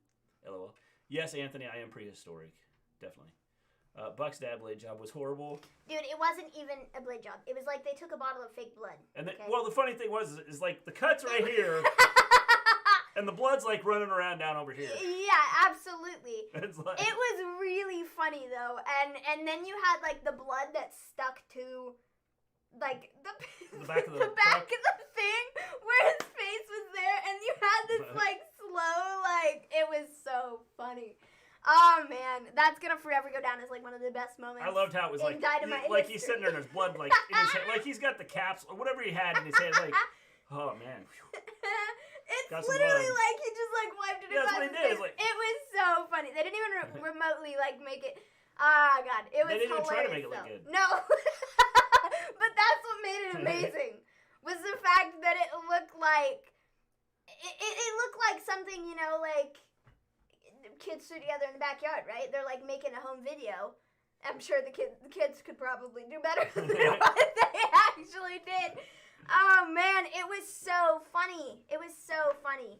LOL. Yes, Anthony, I am prehistoric. Definitely. Buck's dad blade job was horrible. Dude, it wasn't even a blade job. It was like they took a bottle of fake blood. And then, well, the funny thing was, is like the cut's right here, and the blood's like running around down over here. Yeah, absolutely. It's like, it was really funny though, and then you had like the blood that stuck to, like the back of the back of the thing where his face was there, and you had this like slow, like it was so funny. Oh man, that's gonna forever go down as like one of the best moments. I loved how it was like he's sitting there and there's blood like in his head, like he's got the caps or whatever he had in his head, like, oh man. It's literally like he just like wiped it. Yeah, that's what he did. Like, it was so funny. They didn't even remotely like make it. Ah, God, it was. They didn't even try to make it though. look good. No, but that's what made it amazing. Was the fact that it looked like it looked like something, like kids threw together in the backyard, right? They're like making a home video. I'm sure the kids could probably do better than what they actually did. Oh man, it was so funny. It was so funny.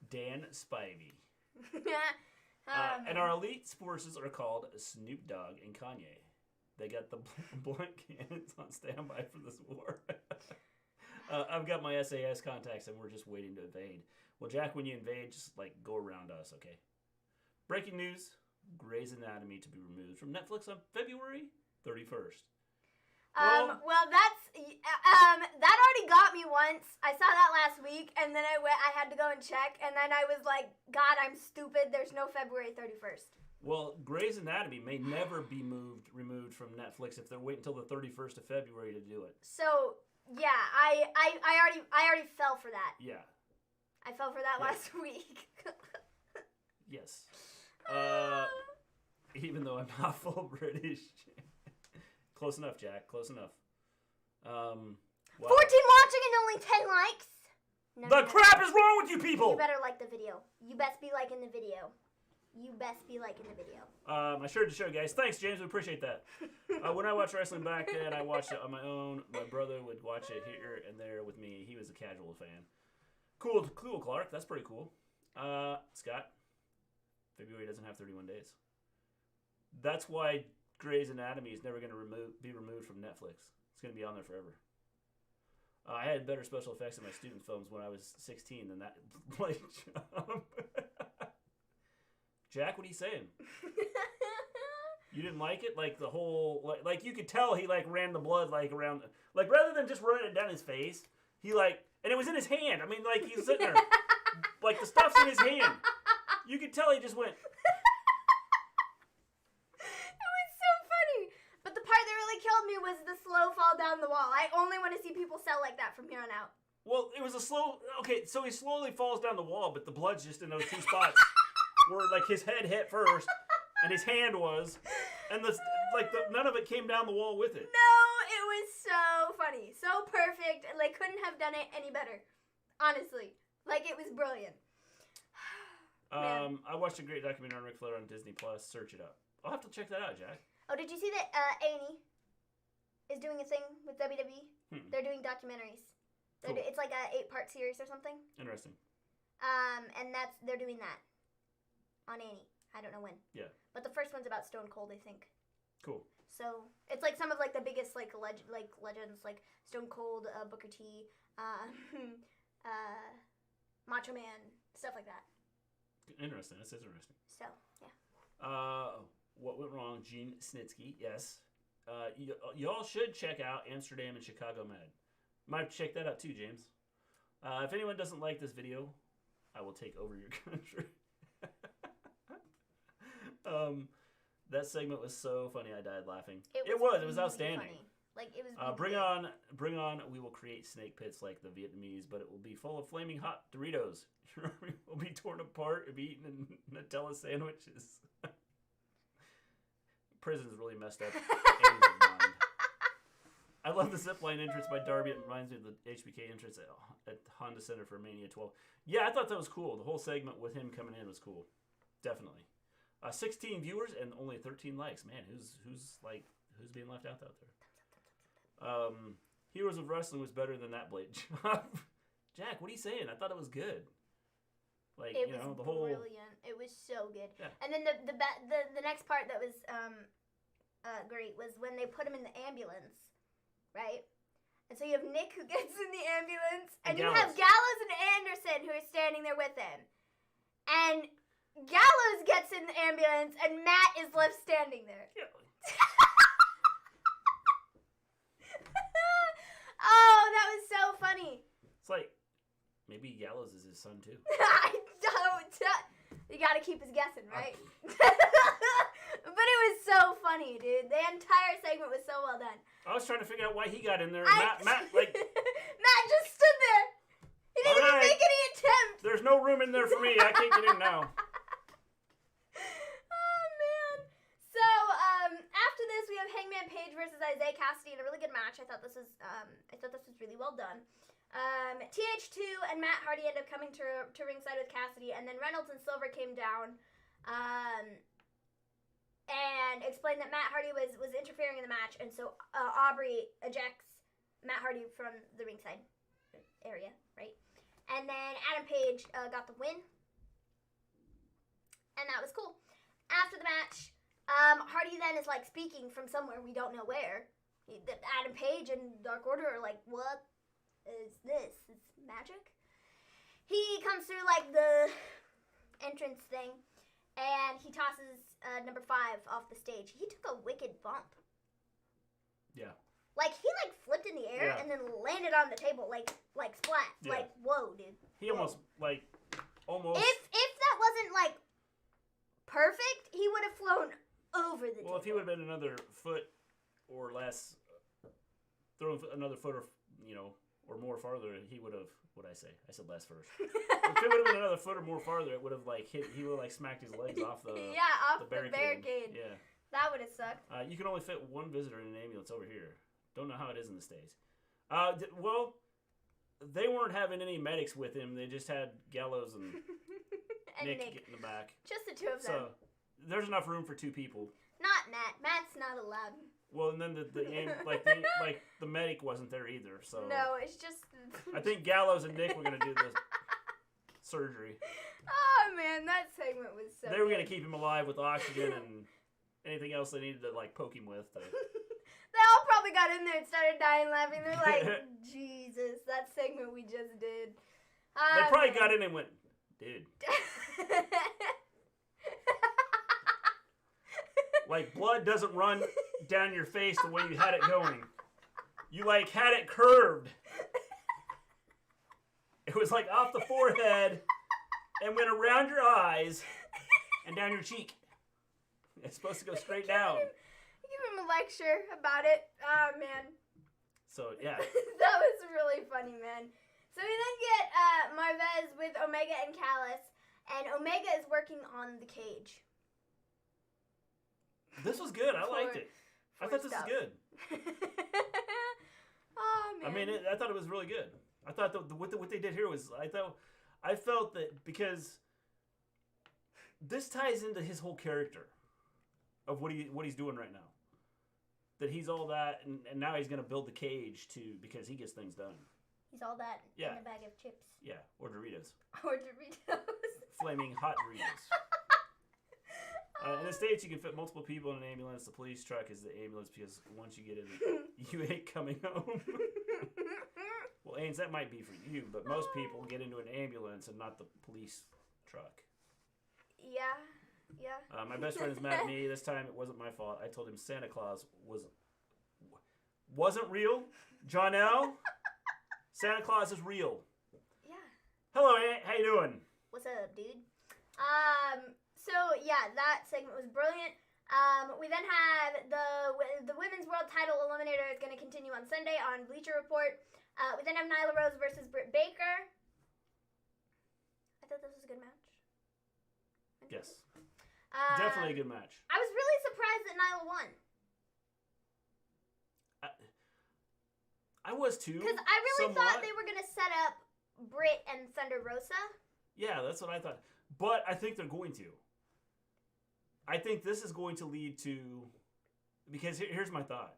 Dan Spivey. And our elite forces are called Snoop Dogg and Kanye. They got the blunt cannons on standby for this war. I've got my SAS contacts and we're just waiting to invade. Well, Jack, when you invade, just go around us, okay? Breaking news, Grey's Anatomy to be removed from Netflix on February 31st. Well, that already got me once. I saw that last week, and then I had to go and check, and then I was like, God, I'm stupid. There's no February 31st. Well, Grey's Anatomy may never be removed from Netflix if they're waiting until the 31st of February to do it. So, yeah, I already fell for that. Yeah. I fell for that last week. Yes. Even though I'm not full British. Close enough, Jack. Close enough. Wow. 14 watching and only 10 likes. The crap is wrong with you people! You better like the video. You best be liking the video. I shared the show, guys. Thanks, James. We appreciate that. When I watched wrestling back then, I watched it on my own. My brother would watch it here and there with me. He was a casual fan. Cool, Clark. That's pretty cool. Scott, February doesn't have 31 days. That's why Grey's Anatomy is never going to be removed from Netflix. It's going to be on there forever. I had better special effects in my student films when I was 16 than that blade jump. Jack, what are you saying? You didn't like it? Like the whole, like you could tell he like ran the blood like around, like rather than just running it down his face, he like, and it was in his hand. I mean, like he's sitting there, like the stuff's in his hand. You could tell he just went. But the part that really killed me was the slow fall down the wall. I only want to see people sell like that from here on out. Well, it was a slow... Okay, so he slowly falls down the wall, but the blood's just in those two spots where, like, his head hit first, and his hand was, and none of it came down the wall with it. No, it was so funny. So perfect. Like, couldn't have done it any better. Honestly. Like, it was brilliant. I watched a great documentary on Ric Flair on Disney+. Search it up. I'll have to check that out, Jack. Oh, did you see that A&E is doing a thing with WWE? They're doing documentaries. Cool. It's like a 8-part series or something. Interesting. And they're doing that on A&E. I don't know when. Yeah. But the first one's about Stone Cold, I think. Cool. So it's like some of like the biggest like legends like Stone Cold, Booker T, Macho Man, stuff like that. Interesting. This is interesting. So yeah. What went wrong? Gene Snitsky, yes. Y'all should check out Amsterdam and Chicago Med. Might check that out too, James. If anyone doesn't like this video, I will take over your country. That segment was so funny. I died laughing. It was outstanding. Funny. Like it was. Bring on. We will create snake pits like the Vietnamese, but it will be full of flaming hot Doritos. Your army will be torn apart and be eaten in Nutella sandwiches. Prison's really messed up. I love the zipline entrance by Darby. It reminds me of the HBK entrance at Honda Center for Mania 12. Yeah, I thought that was cool. The whole segment with him coming in was cool. Definitely. 16 viewers and only 13 likes. Man, who's being left out there? Heroes of Wrestling was better than that blade job. Jack, what are you saying? I thought it was good. Like, it was the whole brilliant. It was so good. Yeah. And then the next part that was great was when they put him in the ambulance, right? And so you have Nick who gets in the ambulance, and you have Gallows and Anderson who are standing there with him. And Gallows gets in the ambulance, and Matt is left standing there. Yeah. Oh, that was so funny. It's like, maybe Gallows is his son, too. I don't. You gotta keep us guessing, right? But it was so funny, dude. The entire segment was so well done. I was trying to figure out why he got in there. Matt, like... Matt just stood there. He didn't even make any attempt. There's no room in there for me. I can't get in now. Oh, man. So, after this, we have Hangman Page versus Isaiah Cassidy in a really good match. I thought this was really well done. TH2 and Matt Hardy ended up coming to ringside with Cassidy, and then Reynolds and Silver came down and explained that Matt Hardy was interfering in the match, and so Aubrey ejects Matt Hardy from the ringside area, right? And then Adam Page got the win, and that was cool. After the match, Hardy then is like speaking from somewhere we don't know where. Adam Page and Dark Order are like, what is this? It's magic? He comes through like the entrance thing, and he tosses number 5 off the stage. He took a wicked bump. Yeah. Like, he, like, flipped in the air and then landed on the table, like splat. Yeah. Like, whoa, dude. He almost. If that wasn't, like, perfect, he would have flown over the table. Well, if he would have been another foot or less, thrown another foot or, or more farther, he would have, what'd I say? I said less first. If it would have been another foot or more farther, it would have, like, he would have, like, smacked his legs off the off the barricade. Yeah. That would have sucked. You can only fit one visitor in an ambulance over here. Don't know how it is in the States. Well, they weren't having any medics with him. They just had Gallows and, Nick get in the back. Just the two of them. So there's enough room for two people. Not Matt. Matt's not allowed. Well, and then the medic wasn't there either. So no, it's just. I think Gallows and Nick were gonna do the surgery. Oh man, that segment was so. They were gonna keep him alive with oxygen and anything else they needed to like poke him with. They all probably got in there and started dying laughing. They're like, Jesus, that segment we just did. They probably got in and went, dude. Like, blood doesn't run down your face the way you had it going. You, like, had it curved. It was, like, off the forehead and went around your eyes and down your cheek. It's supposed to go straight down. Give him a lecture about it. Oh, man. So, yeah. That was really funny, man. So we then get Marvez with Omega and Callis, and Omega is working on the cage. This was good. I liked it. I thought this was good. Oh, man. I mean, I thought it was really good. I thought what they did here was, I felt that because this ties into his whole character of what he's doing right now. That he's all that, and now he's going to build the cage, too, because he gets things done. He's all that in a bag of chips. Yeah, or Doritos. Or Doritos. Flaming hot Doritos. In the States, you can fit multiple people in an ambulance. The police truck is the ambulance because once you get in it, you ain't coming home. Well, Ains, that might be for you, but most people get into an ambulance and not the police truck. Yeah. My best friend is mad at me. This time it wasn't my fault. I told him Santa Claus wasn't real. John-L, Santa Claus is real. Yeah. Hello, Aunt. How you doing? What's up, dude? So yeah, that segment was brilliant. We then have the women's world title eliminator is going to continue on Sunday on Bleacher Report. We then have Nyla Rose versus Britt Baker. I thought this was a good match. Yes. Definitely a good match. I was really surprised that Nyla won. I was too. Because I really thought they were going to set up Britt and Thunder Rosa. Yeah, that's what I thought. But I think they're going to. I think this is going to lead to... Because here's my thought.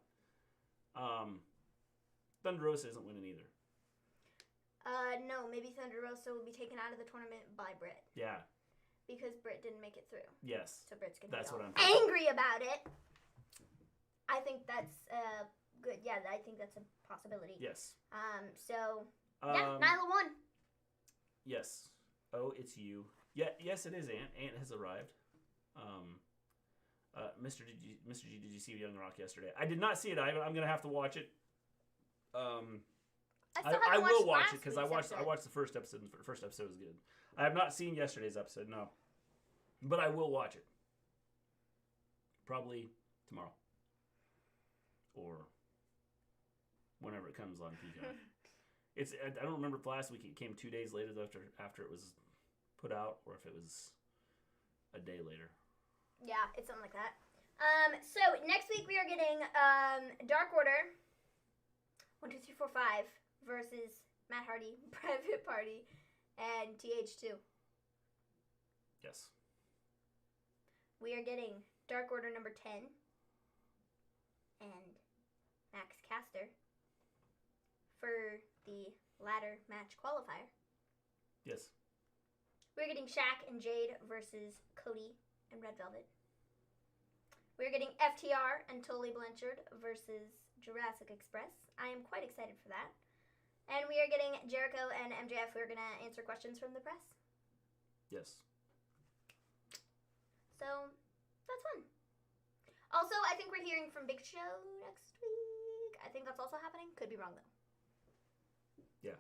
Thunder Rosa isn't winning either. No, maybe Thunder Rosa will be taken out of the tournament by Britt. Yeah. Because Britt didn't make it through. Yes. So Britt's going to be I'm angry about it. I think that's good. Yeah, I think that's a possibility. Yes. Yeah, Nyla won. Yes. Oh, it's you. Yeah, yes, it is Ant. Ant has arrived. Mr. G, did you see Young Rock yesterday? I did not see it. I'm going to have to watch it. I will watch it because I watched the first episode. And the first episode was good. I have not seen yesterday's episode, no. But I will watch it. Probably tomorrow. Or whenever it comes on Peacock. I don't remember if last week it came 2 days later after it was put out, or if it was a day later. Yeah, it's something like that. So next week we are getting Dark Order 1, 2, 3, 4, 5 versus Matt Hardy, Private Party, and TH2. Yes. We are getting Dark Order number 10 and Max Caster for the ladder match qualifier. Yes. We're getting Shaq and Jade versus Cody and Red Velvet. We're getting FTR and Tully Blanchard versus Jurassic Express. I am quite excited for that. And we are getting Jericho and MJF. We're going to answer questions from the press. Yes. So, that's fun. Also, I think we're hearing from Big Show next week. I think that's also happening. Could be wrong, though. Yeah.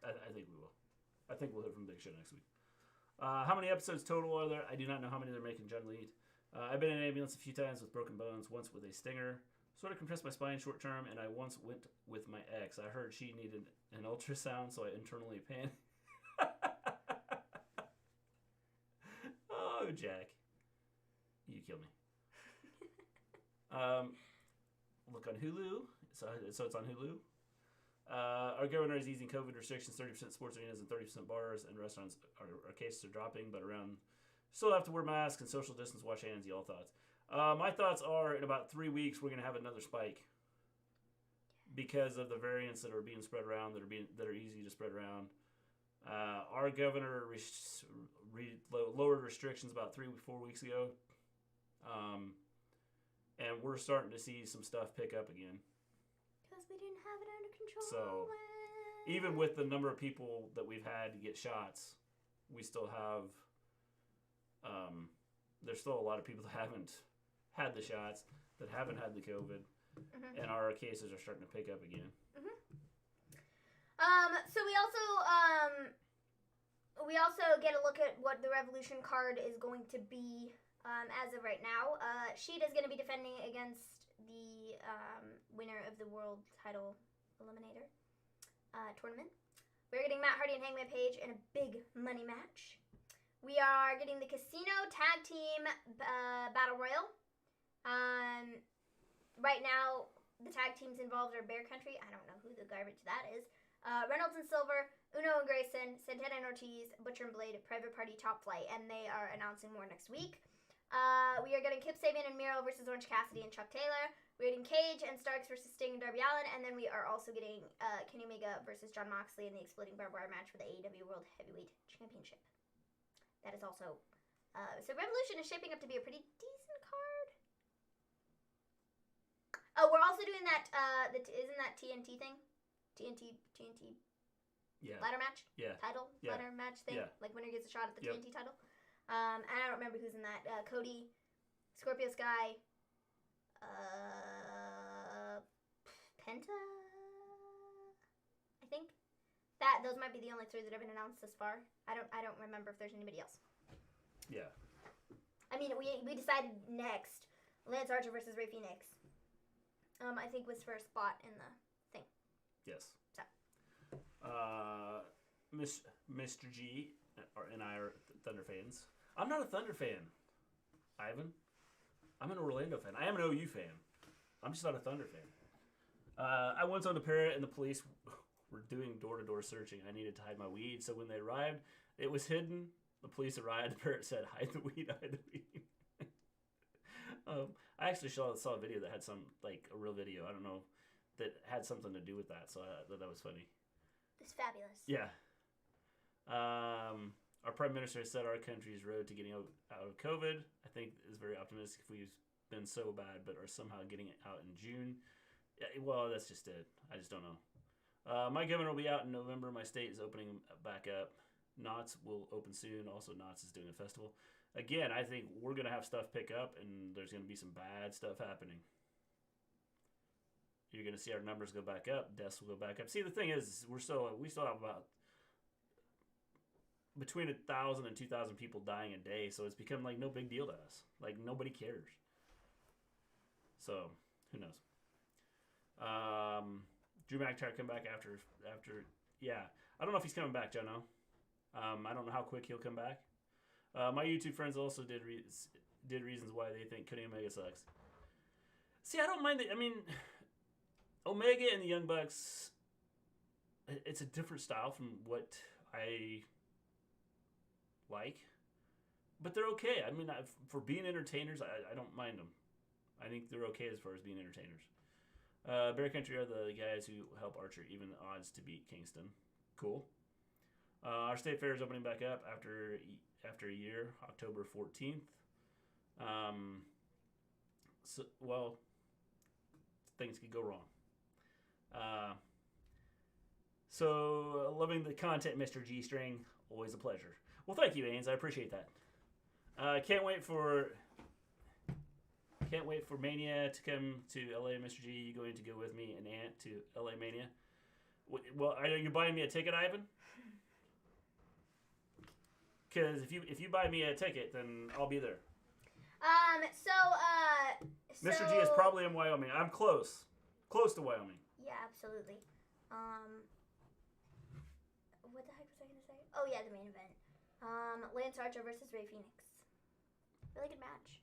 I think we will. I think we'll hear from Big Show next week. How many episodes total are there? I do not know how many they're making Jen lead. I've been in an ambulance a few times with broken bones, once with a stinger. Sort of compressed my spine short term, and I once went with my ex. I heard she needed an ultrasound, so I internally panicked. Oh, Jack. You kill me. Look on Hulu. So it's on Hulu. Our governor is easing COVID restrictions. 30% sports arenas and 30% bars and restaurants. Our cases are dropping, but around still have to wear masks and social distance, wash hands. Y'all thoughts? My thoughts are in about 3 weeks we're gonna have another spike because of the variants that are being spread around that are easy to spread around. Our governor lowered restrictions about 3-4 weeks ago, and we're starting to see some stuff pick up again. Because we didn't have it under control. So, even with the number of people that we've had to get shots, we still have. There's still a lot of people that haven't had the shots, that haven't had the COVID, and our cases are starting to pick up again. So we also get a look at what the Revolution card is going to be as of right now. Sheeta is going to be defending against the winner of the world title Eliminator tournament. We're getting Matt Hardy and Hangman Paige in a big money match. We are getting the Casino Tag Team Battle Royal. Right now, the tag teams involved are Bear Country. I don't know who the garbage that is. Reynolds and Silver, Uno and Grayson, Santana and Ortiz, Butcher and Blade, Private Party, Top Flight, and they are announcing more next week. We are getting Kip Sabian and Miro versus Orange Cassidy and Chuck Taylor. We're getting Cage and Starks versus Sting and Darby Allin, and then we are also getting Kenny Omega versus Jon Moxley in the Exploding Barbed Wire match for the AEW World Heavyweight Championship. That is also... so Revolution is shaping up to be a pretty decent card. Oh, we're also doing that, isn't that TNT thing? TNT ladder match? Yeah. Title? Yeah. Ladder match thing? Yeah. Like winner gets a shot at the TNT title? And I don't remember who's in that. Cody, Scorpio Sky, Penta, I think. Those might be the only 3 that have been announced thus far. I don't remember if there's anybody else. Yeah. I mean, we decided next Lance Archer versus Rey Fenix. I think was for a spot in the thing. Yes. So. Mr. G and I are Thunder fans. I'm not a Thunder fan, Ivan. I'm an Orlando fan. I am an OU fan. I'm just not a Thunder fan. I once owned a parrot, and the police were doing door-to-door searching. I needed to hide my weed, so when they arrived, it was hidden. The police arrived. The parrot said, "Hide the weed, hide the weed." I actually saw a video that had a real video. I don't know, that had something to do with that. So I thought that was funny. It's fabulous. Yeah. Our prime minister has said our country's road to getting out of COVID, I think, is very optimistic. If we've been so bad, but are somehow getting it out in June. Yeah, well, that's just it. I just don't know. My governor will be out in November. My state is opening back up. Knott's will open soon. Also, Knott's is doing a festival. Again, I think we're going to have stuff pick up, and there's going to be some bad stuff happening. You're going to see our numbers go back up. Deaths will go back up. See, the thing is, we still have about between 1,000 and 2,000 people dying a day, so it's become like no big deal to us. Like, nobody cares. So, who knows? Drew McIntyre come back after yeah. I don't know if he's coming back, Jono. I don't know how quick he'll come back. My YouTube friends also did reasons why they think Kenny Omega sucks. See, I don't mind it. I mean, Omega and the Young Bucks, it's a different style from what I like, but they're okay. I mean, for being entertainers, I don't mind them. I think they're okay as far as being entertainers. Bear Country are the guys who help Archer even odds to beat Kingston. Cool. Our state fair is opening back up after a year, October 14th. Well, things could go wrong. So, loving the content, Mr. G-String. Always a pleasure. Well, thank you, Ains. I appreciate that. Can't wait for can't wait for Mania to come to LA. Mr. G, you going to go with me and Ant to LA Mania? Well, are you buying me a ticket, Ivan? Because if you buy me a ticket, then I'll be there. Mr. G is probably in Wyoming. I'm close to Wyoming. Yeah, absolutely. What the heck was I gonna say? Oh yeah, the main event. Lance Archer versus Rey Fenix. Really good match.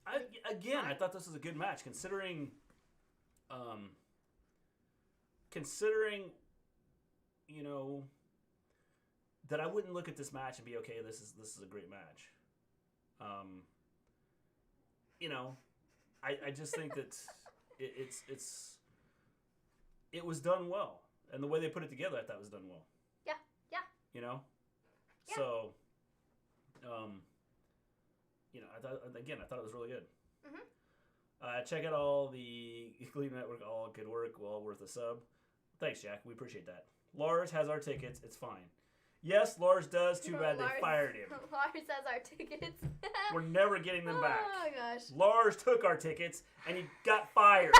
I thought this was a good match considering, you know, that I wouldn't look at this match and be okay. This is a great match. You know, I just think that it was done well, and the way they put it together, I thought was done well. Yeah. You know, yeah. So, you know, I thought it was really good. Mm-hmm. Check out all the Gleen Network. All good work. Well worth a sub. Thanks, Jack. We appreciate that. Lars has our tickets. It's fine. Yes, Lars does. Too bad they fired him. Lars has our tickets. We're never getting them back. Oh, gosh. Lars took our tickets, and he got fired.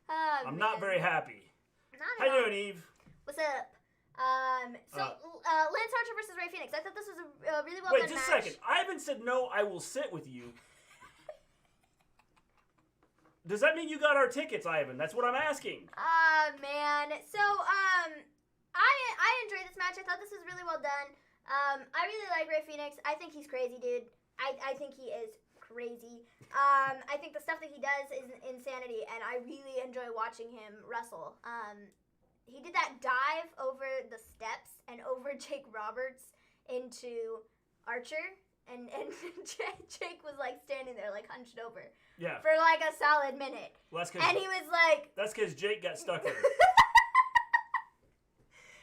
Oh, I'm not very happy. Not How you doing, Eve? What's up? Lance Archer versus Rey Fenix. I thought this was a really well done match. Wait, just a second. Ivan said, no, I will sit with you. Does that mean you got our tickets, Ivan? That's what I'm asking. Man. So, I enjoyed this match. I thought this was really well done. I really like Rey Fenix. I think he's crazy, dude. I think he is crazy. I think the stuff that he does is insanity, and I really enjoy watching him wrestle. He did that dive over the steps and over Jake Roberts into Archer, and Jake was like standing there like hunched over. Yeah. For like a solid minute. Well, and he was like... That's because Jake got stuck there.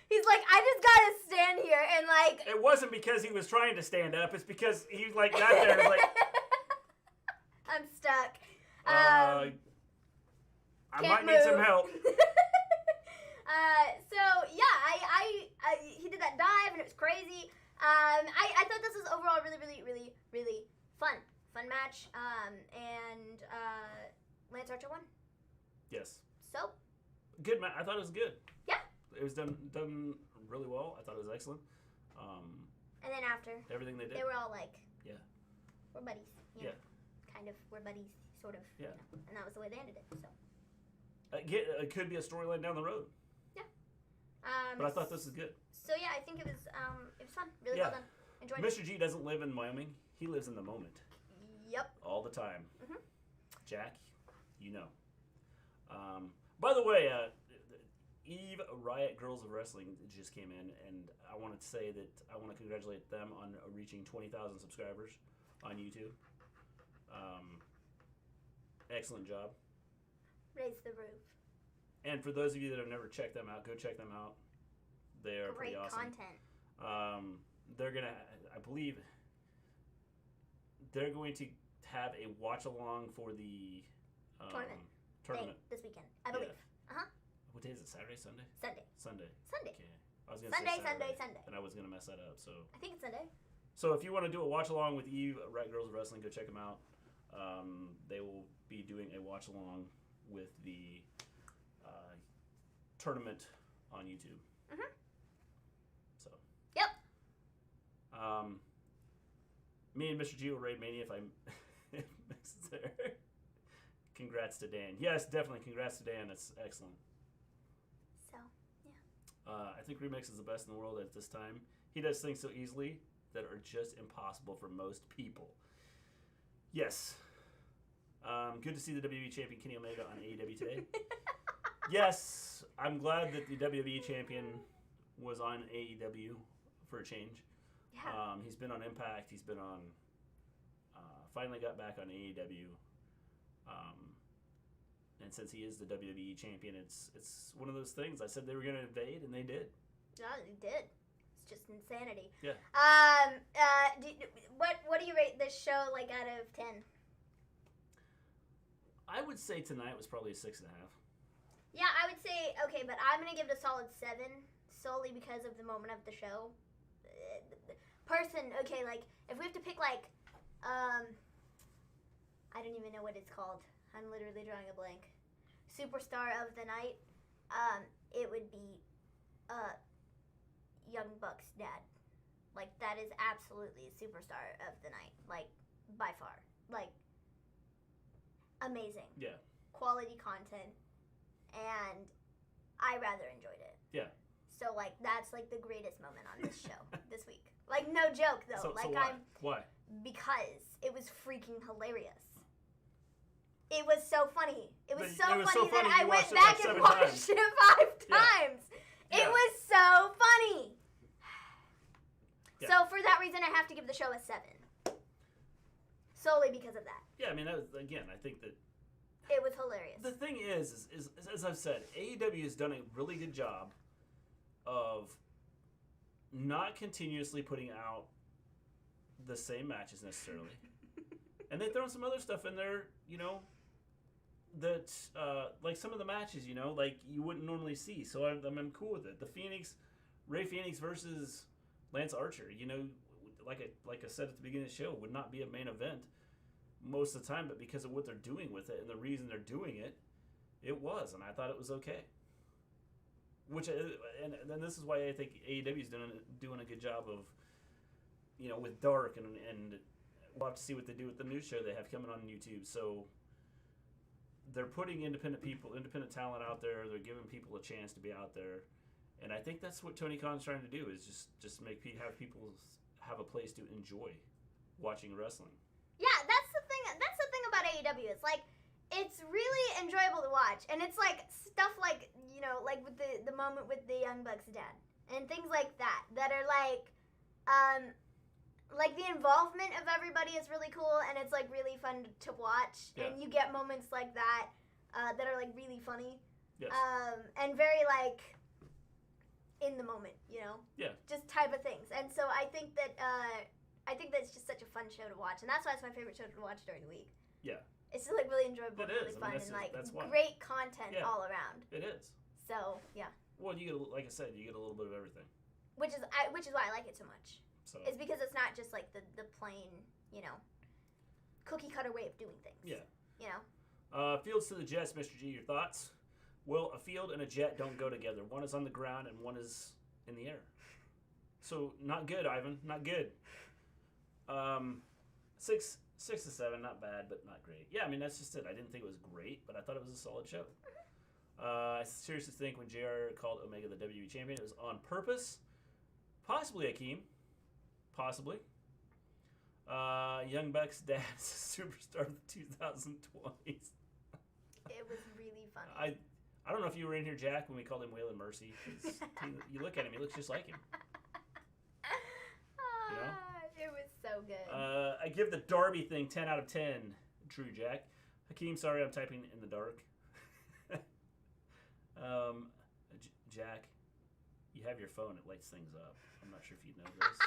He's like, I just gotta stand here and like... It wasn't because he was trying to stand up. It's because he like got there and was like... I'm stuck. I might need some help. He did that dive and it was crazy. I thought this was overall really fun match. Lance Archer won. Yes. So. Good match. I thought it was good. Yeah. It was done really well. I thought it was excellent. And then after everything they did, they were all like, yeah, we're buddies. Yeah. Kind of. We're buddies. Sort of. Yeah. You know, and that was the way they ended it. So. It could be a storyline down the road. Yeah. But I thought this was good. So yeah, I think it was fun. Really well done. Enjoyed it. Mr. G doesn't live in Wyoming. He lives in the moment. Yep. All the time. Mm-hmm. Jack, you know. By the way, Eve Riot Girls of Wrestling just came in, and I wanted to say that I want to congratulate them on reaching 20,000 subscribers on YouTube. Excellent job. Raise the roof. And for those of you that have never checked them out, go check them out. They are pretty awesome. Great content. They're gonna, I believe, they're going to have a watch along for the tournament this weekend, I believe. Yeah. What day is it? Saturday, Sunday? Sunday. Okay. I was gonna say Sunday. and I was gonna mess that up. So I think it's Sunday. So if you want to do a watch along with Eve, Riot Girls of Wrestling, go check them out. They will be doing a watch along with the tournament on YouTube. Mm-hmm. So. Yep. Me and Mr. G will raid Mania if I mix it there. Congrats to Dan. Yes, definitely. Congrats to Dan. That's excellent. So, yeah. I think Remix is the best in the world at this time. He does things so easily that are just impossible for most people. Yes. Good to see the WWE champion Kenny Omega on AEW today. Yes, I'm glad that the WWE champion was on AEW for a change. Yeah. He's been on Impact. He's been on. Finally got back on AEW. And since he is the WWE champion, it's one of those things. I said they were going to invade, and they did. No, they did. It's just insanity. Yeah. What do you rate this show like out of 10? I would say tonight was probably a 6.5. Yeah, I would say okay, but I'm gonna give it a solid 7 solely because of the moment of the show. Okay, like if we have to pick like I don't even know what it's called. I'm literally drawing a blank. Superstar of the night. It would be Young Buck's dad. Like, that is absolutely superstar of the night. Like, by far. Like, amazing. Yeah. Quality content. And I rather enjoyed it. Yeah. So, like, that's, like, the greatest moment on this show this week. Like, no joke, though. So why? Why? Because it was freaking hilarious. It was so funny. It was so funny that I went watched it back like and 7 watched times. it 5 times. Yeah. It was so funny. Yeah. So for that reason, I have to give the show a 7. Solely because of that. Yeah, I mean, that was, again, I think that It was hilarious. the thing is as I've said, AEW has done a really good job of not continuously putting out the same matches necessarily. And they've thrown some other stuff in there, you know, that, like some of the matches, you know, like you wouldn't normally see. So I'm cool with it. The Ray Phoenix versus Lance Archer, you know, like I said at the beginning of the show, would not be a main event most of the time, but because of what they're doing with it and the reason they're doing it, it was, and I thought it was okay. Which, and this is why I think AEW is doing a good job of, you know, with Dark, and we'll have to see what they do with the new show they have coming on YouTube. So they're putting independent talent out there. They're giving people a chance to be out there, and I think that's what Tony Khan's trying to do, is just have people have a place to enjoy watching wrestling. Yeah, that's the thing about AEW. It's like, it's really enjoyable to watch, and it's like stuff like, you know, like with the moment with the Young Bucks dad and things like that are like the involvement of everybody is really cool, and it's like really fun to watch. Yeah. And you get moments like that that are like really funny. Yes. And very like in the moment, you know. Yeah. Just type of things, and so I think that it's just such a fun show to watch, and that's why it's my favorite show to watch during the week. Yeah. It's just like really enjoyable, It really is. fun, I mean, and like that's why. great content Yeah. all around. It is. So yeah, Well, you get, like I said, you get a little bit of everything. which is why I like it so much. So It's because it's not just like the plain, you know, cookie cutter way of doing things. yeah. You know. Fields to the Jets, Mr. G. Your thoughts? Well, a field and a jet don't go together. One is on the ground and one is in the air. So not good, Ivan. Not good. 6 to 7, not bad, but not great. Yeah, I mean, that's just it. I didn't think it was great, but I thought it was a solid show. I seriously think when JR called Omega the WWE champion, it was on purpose. Possibly Akeem. Possibly. Young Bucks' dad is a superstar of the 2020s. It was really funny. I don't know if you were in here, Jack, when we called him Waylon Mercy. You look at him, he looks just like him. You know? It was so good. I give the Darby thing 10 out of 10. True, Jack. Hakeem, sorry, I'm typing in the dark. Jack, you have your phone. It lights things up. I'm not sure if you know this.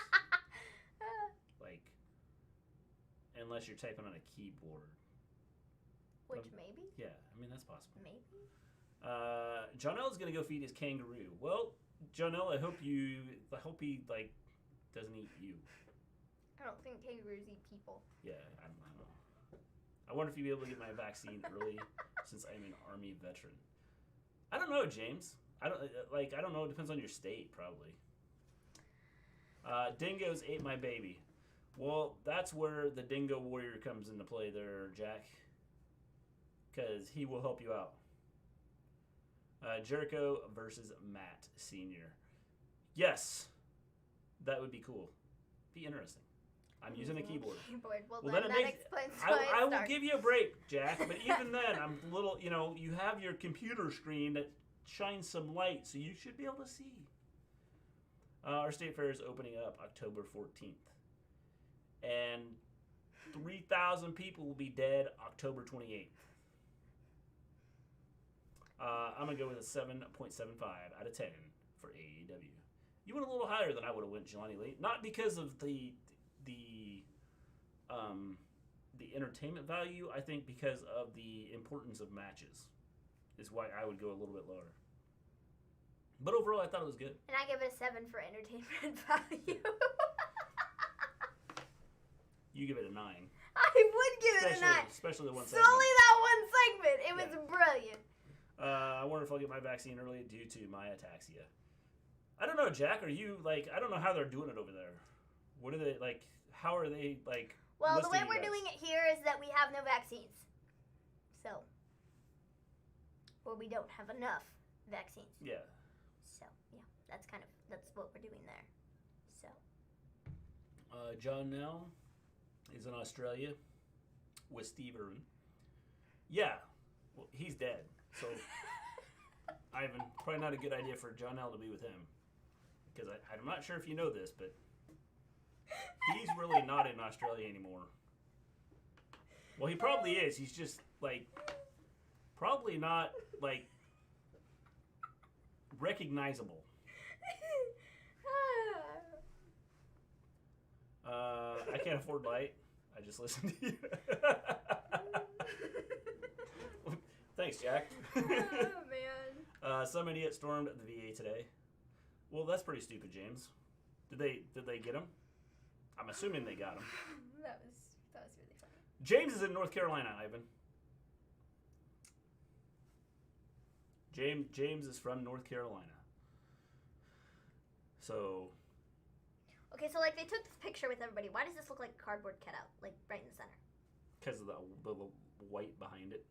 Like, unless you're typing on a keyboard. Which maybe? Yeah, I mean, that's possible. Maybe. Jonel's going to go feed his kangaroo. Well, Jonel, I hope he, like, doesn't eat you. I don't think kangaroos eat people. Yeah, I don't know. I wonder if you'll be able to get my vaccine early, since I'm an Army veteran. I don't know, James. I don't know. It depends on your state, probably. Dingoes ate my baby. Well, that's where the Dingo Warrior comes into play there, Jack. Because he will help you out. Jericho versus Matt Sr. Yes. That would be cool. Be interesting. I'm using a keyboard. Well, Well, then then that explains why I it will starts. give you a break, Jack. But even then, I'm a little, you know, you have your computer screen that shines some light, so you should be able to see. Our state fair is opening up October 14th. And 3,000 people will be dead October 28th. I'm going to go with a 7.75 out of 10 for AEW. You went a little higher than I would have went, Jelani Lee. Not because of the entertainment value. I think because of the importance of matches is why I would go a little bit lower. But overall, I thought it was good. And I give it a 7 for entertainment value. You give it a 9. I would give it a 9. Especially the one Solely segment. that one segment. It was brilliant. I wonder if I'll get my vaccine early due to my ataxia. I don't know, Jack. Are you, like, I don't know how they're doing it over there. What are they, like, how are they, like, well, the way listing we're you guys? doing it here is that we have no vaccines. So, or we don't have enough vaccines. Yeah. So, yeah, that's what we're doing there. So. John Nell is in Australia with Steve Irwin. Yeah. Well, he's dead. So, Ivan, probably not a good idea for John Nell to be with him. Because I'm not sure if you know this, but he's really not in Australia anymore. Well, he probably is. He's just, like, probably not, like, recognizable. I can't afford light. I just listened to you. Thanks, Jack. Oh, man. Some idiot stormed the VA today. Well, that's pretty stupid, James. Did they get him? I'm assuming they got him. That was really funny. James is in North Carolina, Ivan. James is from North Carolina. So. Okay, so like they took this picture with everybody. Why does this look like a cardboard cutout, like right in the center? Because of the white behind it.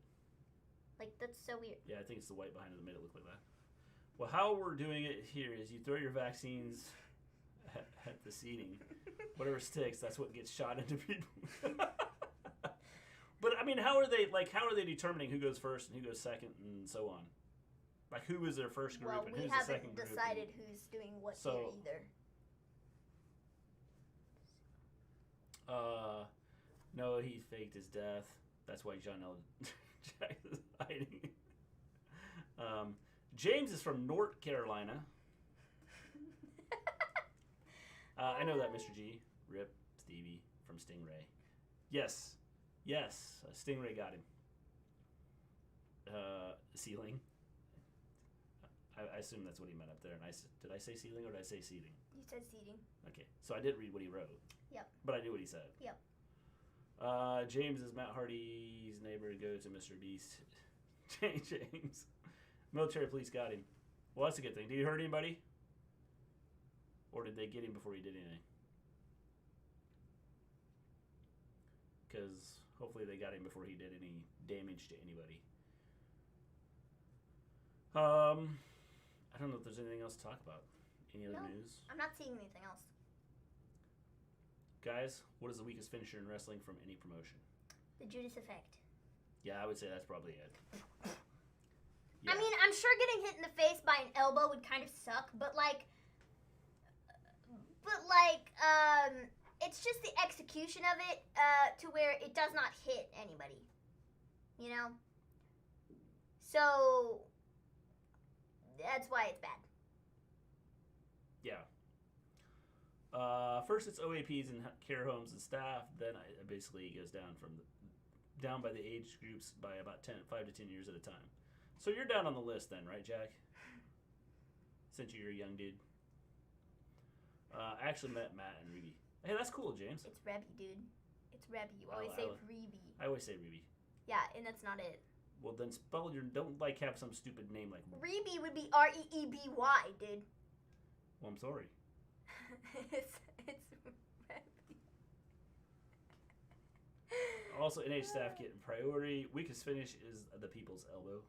Like that's so weird. Yeah, I think it's the white behind it that made it look like that. Well, how we're doing it here is you throw your vaccines at the seating. Whatever sticks, that's what gets shot into people. But I mean, how are they determining who goes first and who goes second and so on? Like, who is their first group and who's the second group? We haven't decided who's doing what here either. No, he faked his death. That's why Jack is hiding. James is from North Carolina. I know that, Mr. G. Rip Stevie from Stingray. Yes. Stingray got him. Ceiling. I assume that's what he meant up there. And did I say ceiling or did I say seating? You said seating. Okay, so I did read what he wrote. Yep. But I knew what he said. Yep. James is Matt Hardy's neighbor to go to Mr. Beast. James. Military police got him. Well, that's a good thing. Did he hurt anybody? Or did they get him before he did anything? Because hopefully they got him before he did any damage to anybody. I don't know if there's anything else to talk about. Any other news? I'm not seeing anything else. Guys, what is the weakest finisher in wrestling from any promotion? The Judas Effect. Yeah, I would say that's probably it. Yeah. I mean, I'm sure getting hit in the face by an elbow would kind of suck, but it's just the execution of it to where it does not hit anybody. You know? So that's why it's bad. Yeah. First it's OAPs and care homes and staff. Then it basically goes down down by the age groups by about 5 to 10 years at a time. So you're down on the list then, right, Jack? Since you're a young dude. I actually met Matt and Ruby. Hey, that's cool, James. It's Rebby, dude. It's Rebby. You always say Reby. I always say Ruby. Yeah, and that's not it. Well, then spell don't have some stupid name like Reby would be R-E-E-B-Y, dude. Well, I'm sorry. It's Rebby. Also, NH staff getting priority. Weakest finish is the people's elbow.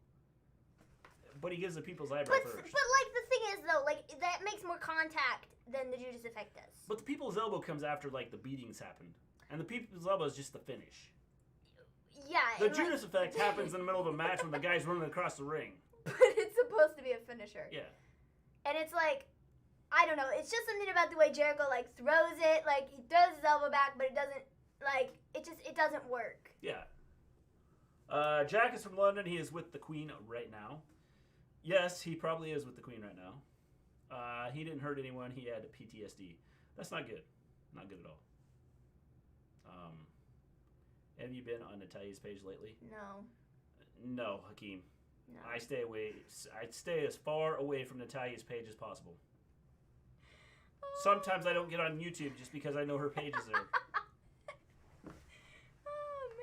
But he gives the people's eyebrow first. But the thing is, though, that makes more contact than the Judas Effect does. But the people's elbow comes after, the beatings happened. And the people's elbow is just the finish. Yeah. The Judas Effect happens in the middle of a match when the guy's running across the ring. But it's supposed to be a finisher. Yeah. And it's I don't know. It's just something about the way Jericho, throws it. He throws his elbow back, but it doesn't, it doesn't work. Yeah. Jack is from London. He is with the Queen right now. Yes, he probably is with the Queen right now. He didn't hurt anyone. He had PTSD. That's not good. Not good at all. Have you been on Natalia's page lately? No. No, Hakeem. No. I stay away. I'd stay as far away from Natalia's page as possible. Sometimes I don't get on YouTube just because I know her page is there.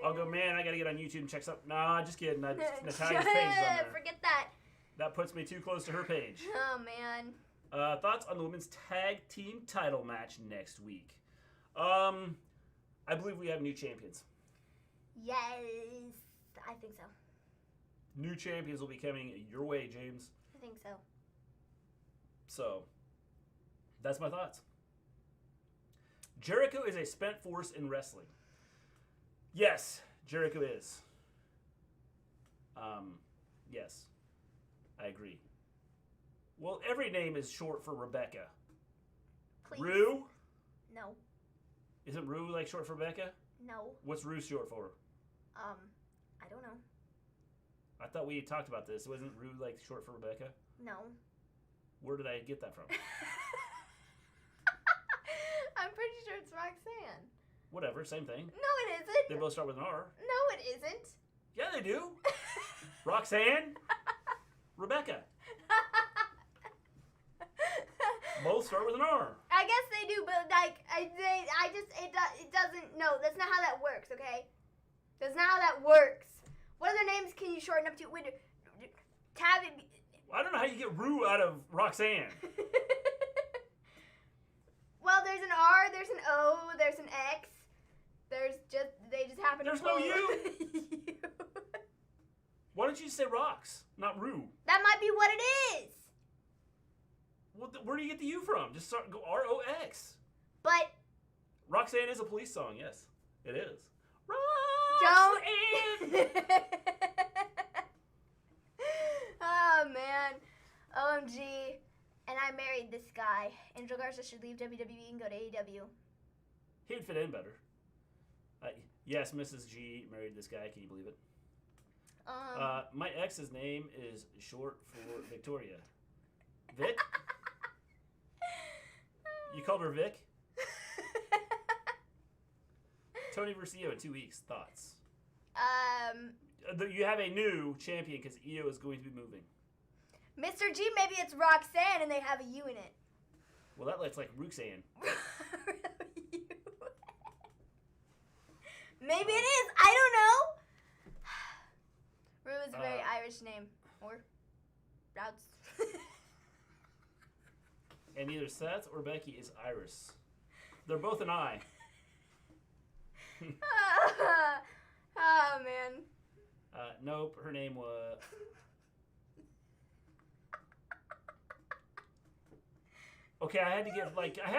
I'll go, man, I got to get on YouTube and check something. Nah, just kidding. Natalia's page is on there. Forget that. That puts me too close to her page. Oh, man. Thoughts on the women's tag team title match next week? I believe we have new champions. Yes, I think so. New champions will be coming your way, James. I think so. So, that's my thoughts. Jericho is a spent force in wrestling. Yes, Jericho is. Yes, I agree. Well, every name is short for Rebecca. Please. Rue? No. Isn't Rue like short for Rebecca? No. What's Rue short for? I don't know. I thought we talked about this. Wasn't Rue like short for Rebecca? No. Where did I get that from? I'm pretty sure it's Roxanne. Whatever, same thing. No, it isn't. They both start with an R. No, it isn't. Yeah, they do. Roxanne, Rebecca. Both start with an R. I guess they do, but like it doesn't. No, that's not how that works. Okay, that's not how that works. What other names can you shorten up to? Tab. I don't know how you get Rue out of Roxanne. Well, there's an R, there's an O, there's an X. They just happen There's to no pull U. U. Why don't you just say Rox, not Rue? That might be what it is. Well, where do you get the U from? Just start, go R-O-X. But Roxanne is a police song, yes. It is. don't. Roxanne! Oh, man. OMG. And I married this guy. Angel Garza should leave WWE and go to AEW. He'd fit in better. Yes, Mrs. G married this guy. Can you believe it? My ex's name is short for Victoria. Vic? You called her Vic? Tony versus Io in 2 weeks. Thoughts? You have a new champion because Io is going to be moving. Mr. G, maybe it's Roxanne and they have a U in it. Well, that looks like Roxanne. Maybe it is. I don't know. Rue is a very Irish name. Or Routes. And either Seth or Becky is Iris. They're both an I. Oh, man. Nope, her name was... Okay, I had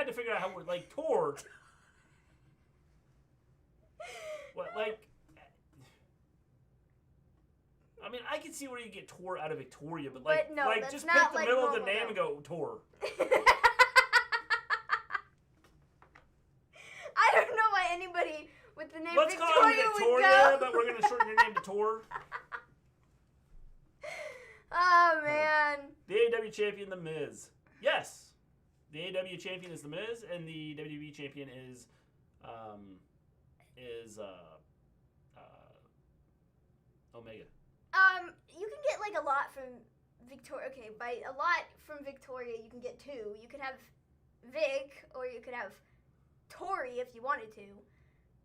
to figure out how, Tor. What, I mean, I can see where you get Tor out of Victoria, but no, just not pick the middle of the name and go Tor. I don't know why anybody with the name Let's Victoria call her Victoria, would go. but we're going to shorten your name to Tor. Oh, man. The AEW champion, The Miz. Yes. The AEW champion is The Miz, and the WWE champion is Omega. You can get a lot from Victoria. Okay, by a lot from Victoria, you can get two. You could have Vic, or you could have Tori if you wanted to.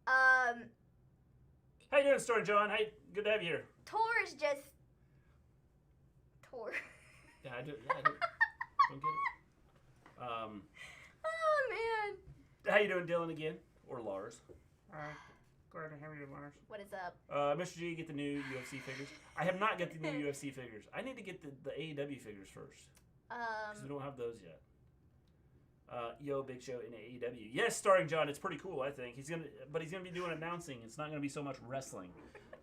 How you doing, Story John? Hey, good to have you here. Tor is just Tor. Yeah, I don't get it. Oh, man. How you doing, Dylan, again? Or Lars? Glad to have you, Lars. What is up? Mr. G, get the new UFC figures. I have not got the new UFC figures. I need to get the AEW figures first. Because we don't have those yet. Yo, Big Show in AEW. Yes, starring John. It's pretty cool, I think. He's gonna be doing announcing. It's not gonna be so much wrestling.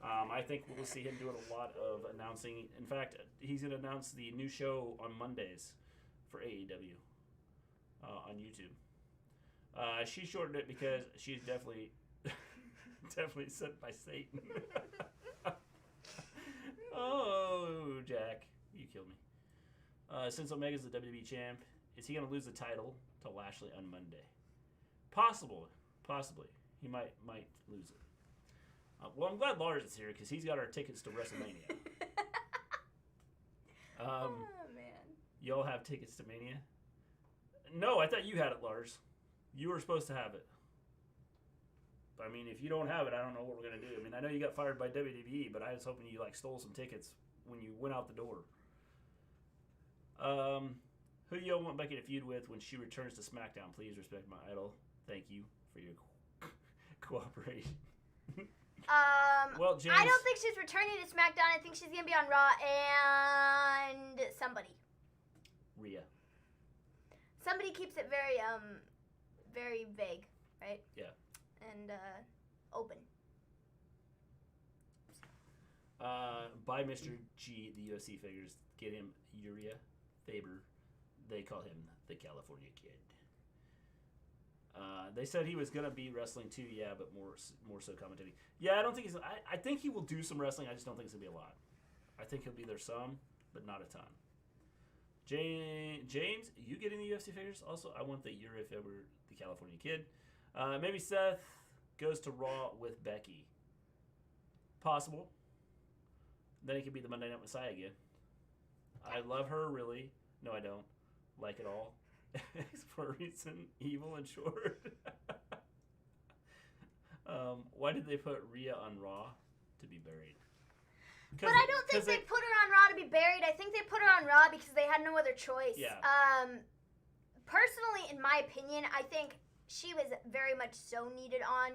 I think we'll see him doing a lot of announcing. In fact, he's gonna announce the new show on Mondays for AEW on YouTube. She shortened it because she's definitely sent by Satan. Oh, Jack, you killed me. Since Omega's the WWE champ, is he going to lose the title to Lashley on Monday? Possibly. He might lose it. Well, I'm glad Lars is here because he's got our tickets to WrestleMania. Oh, man. Y'all have tickets to Mania? No, I thought you had it, Lars. You were supposed to have it. I mean, if you don't have it, I don't know what we're gonna do. I mean, I know you got fired by WWE, but I was hoping you like stole some tickets when you went out the door. Who do y'all want Becky to feud with when she returns to SmackDown? Please respect my idol. Thank you for your cooperation. Well, James, I don't think she's returning to SmackDown. I think she's gonna be on Raw and somebody. Rhea. Somebody keeps it very very vague, right? Yeah. And open. Buy Mr. G the UFC figures. Get him Uriah Faber. They call him the California Kid. They said he was gonna be wrestling too, yeah, but more so commentating. Yeah, I don't think he's. I think he will do some wrestling. I just don't think it's gonna be a lot. I think he'll be there some, but not a ton. James, you getting the UFC figures? Also, I want the Uriah Faber, the California Kid. Maybe Seth goes to Raw with Becky. Possible. Then he could be the Monday Night Messiah again. I love her, really. No, I don't. Like it all. For a reason, evil and short. Why did they put Rhea on Raw? To be buried. But I don't think they put her on Raw to be buried. I think they put her on Raw because they had no other choice. Yeah. Personally, in my opinion, I think she was very much so needed on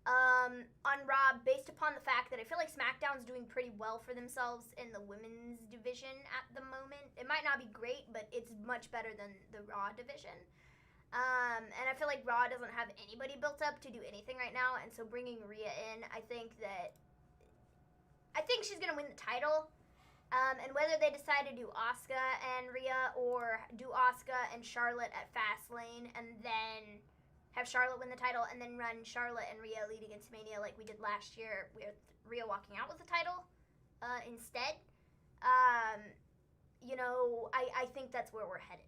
Raw based upon the fact that I feel like SmackDown's doing pretty well for themselves in the women's division at the moment. It might not be great, but it's much better than the Raw division. And I feel like Raw doesn't have anybody built up to do anything right now, and so bringing Rhea in, I think she's going to win the title. And whether they decide to do Asuka and Rhea or do Asuka and Charlotte at Fastlane and then have Charlotte win the title and then run Charlotte and Rhea leading into Mania like we did last year with Rhea walking out with the title instead, I think that's where we're headed.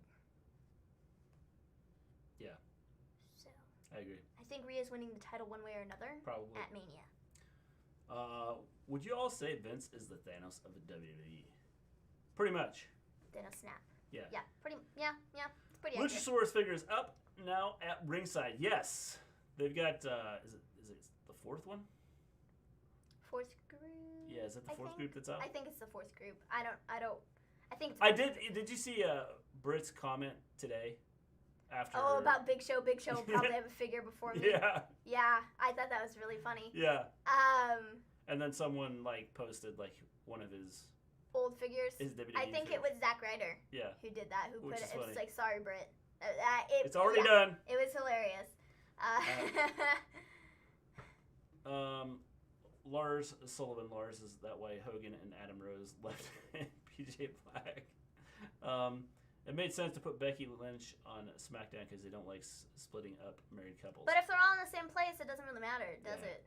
Yeah. So I agree. I think Rhea's winning the title one way or another. Probably. At Mania. Would you all say Vince is the Thanos of the WWE? Pretty much. Thanos snap. Yeah. Yeah. It's pretty accurate. Luchasaurus figures up now at ringside. Yes, they've got. Is it the fourth one? Fourth group. Yeah, is it the fourth group that's out? I think it's the fourth group. I think. It's I did. Did you see Britt's comment today? After. Oh, about Big Show. Big Show will probably have a figure before me. Yeah. Yeah, I thought that was really funny. Yeah. And then someone posted one of his old figures. His WWE I think figures. it was Zack Ryder. Yeah. Who did that? Who Which put it? is It was funny. like, sorry, Britt. It's already done. It was hilarious. Lars Sullivan. Lars is that way. Hogan and Adam Rose left PJ Black. It made sense to put Becky Lynch on SmackDown because they don't like splitting up married couples. But if they're all in the same place, it doesn't really matter, does it?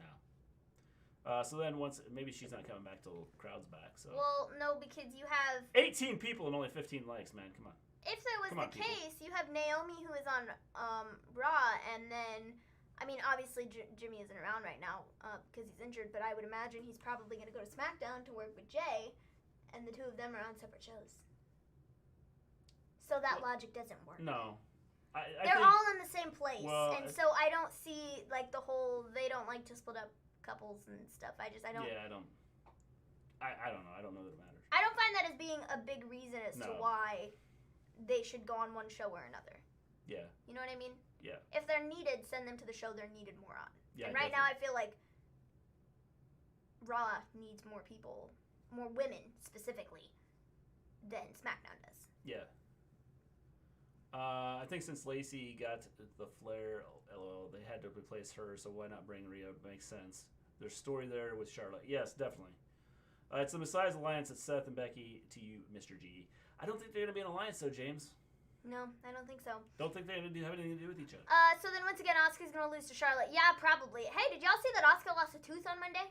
No. So then maybe she's not coming back till crowd's back. So. Well, no, because you have 18 people and only 15 likes, man. Come on. If that was the case, you have Naomi who is on Raw, and then, I mean, obviously Jimmy isn't around right now because he's injured, but I would imagine he's probably going to go to SmackDown to work with Jay, and the two of them are on separate shows. So that logic doesn't work. No. They're all in the same place, well, and so I don't see, the whole, they don't like to split up couples and stuff. I don't. Yeah, I don't know. I don't know that it matters. I don't find that as being a big reason as to why they should go on one show or another. Yeah. You know what I mean? Yeah. If they're needed, send them to the show they're needed more on. Yeah, and right now I feel like Raw needs more people, more women specifically, than SmackDown does. Yeah. I think since Lacey got the Flair, LOL, they had to replace her, so why not bring Rhea? It makes sense. There's story there with Charlotte. Yes, definitely. It's the Messiah's Alliance. It's Seth and Becky to you, Mr. G. I don't think they're going to be an alliance, though, James. No, I don't think so. Don't think they're going to have anything to do with each other. So then once again, Asuka's going to lose to Charlotte. Yeah, probably. Hey, did y'all see that Asuka lost a tooth on Monday?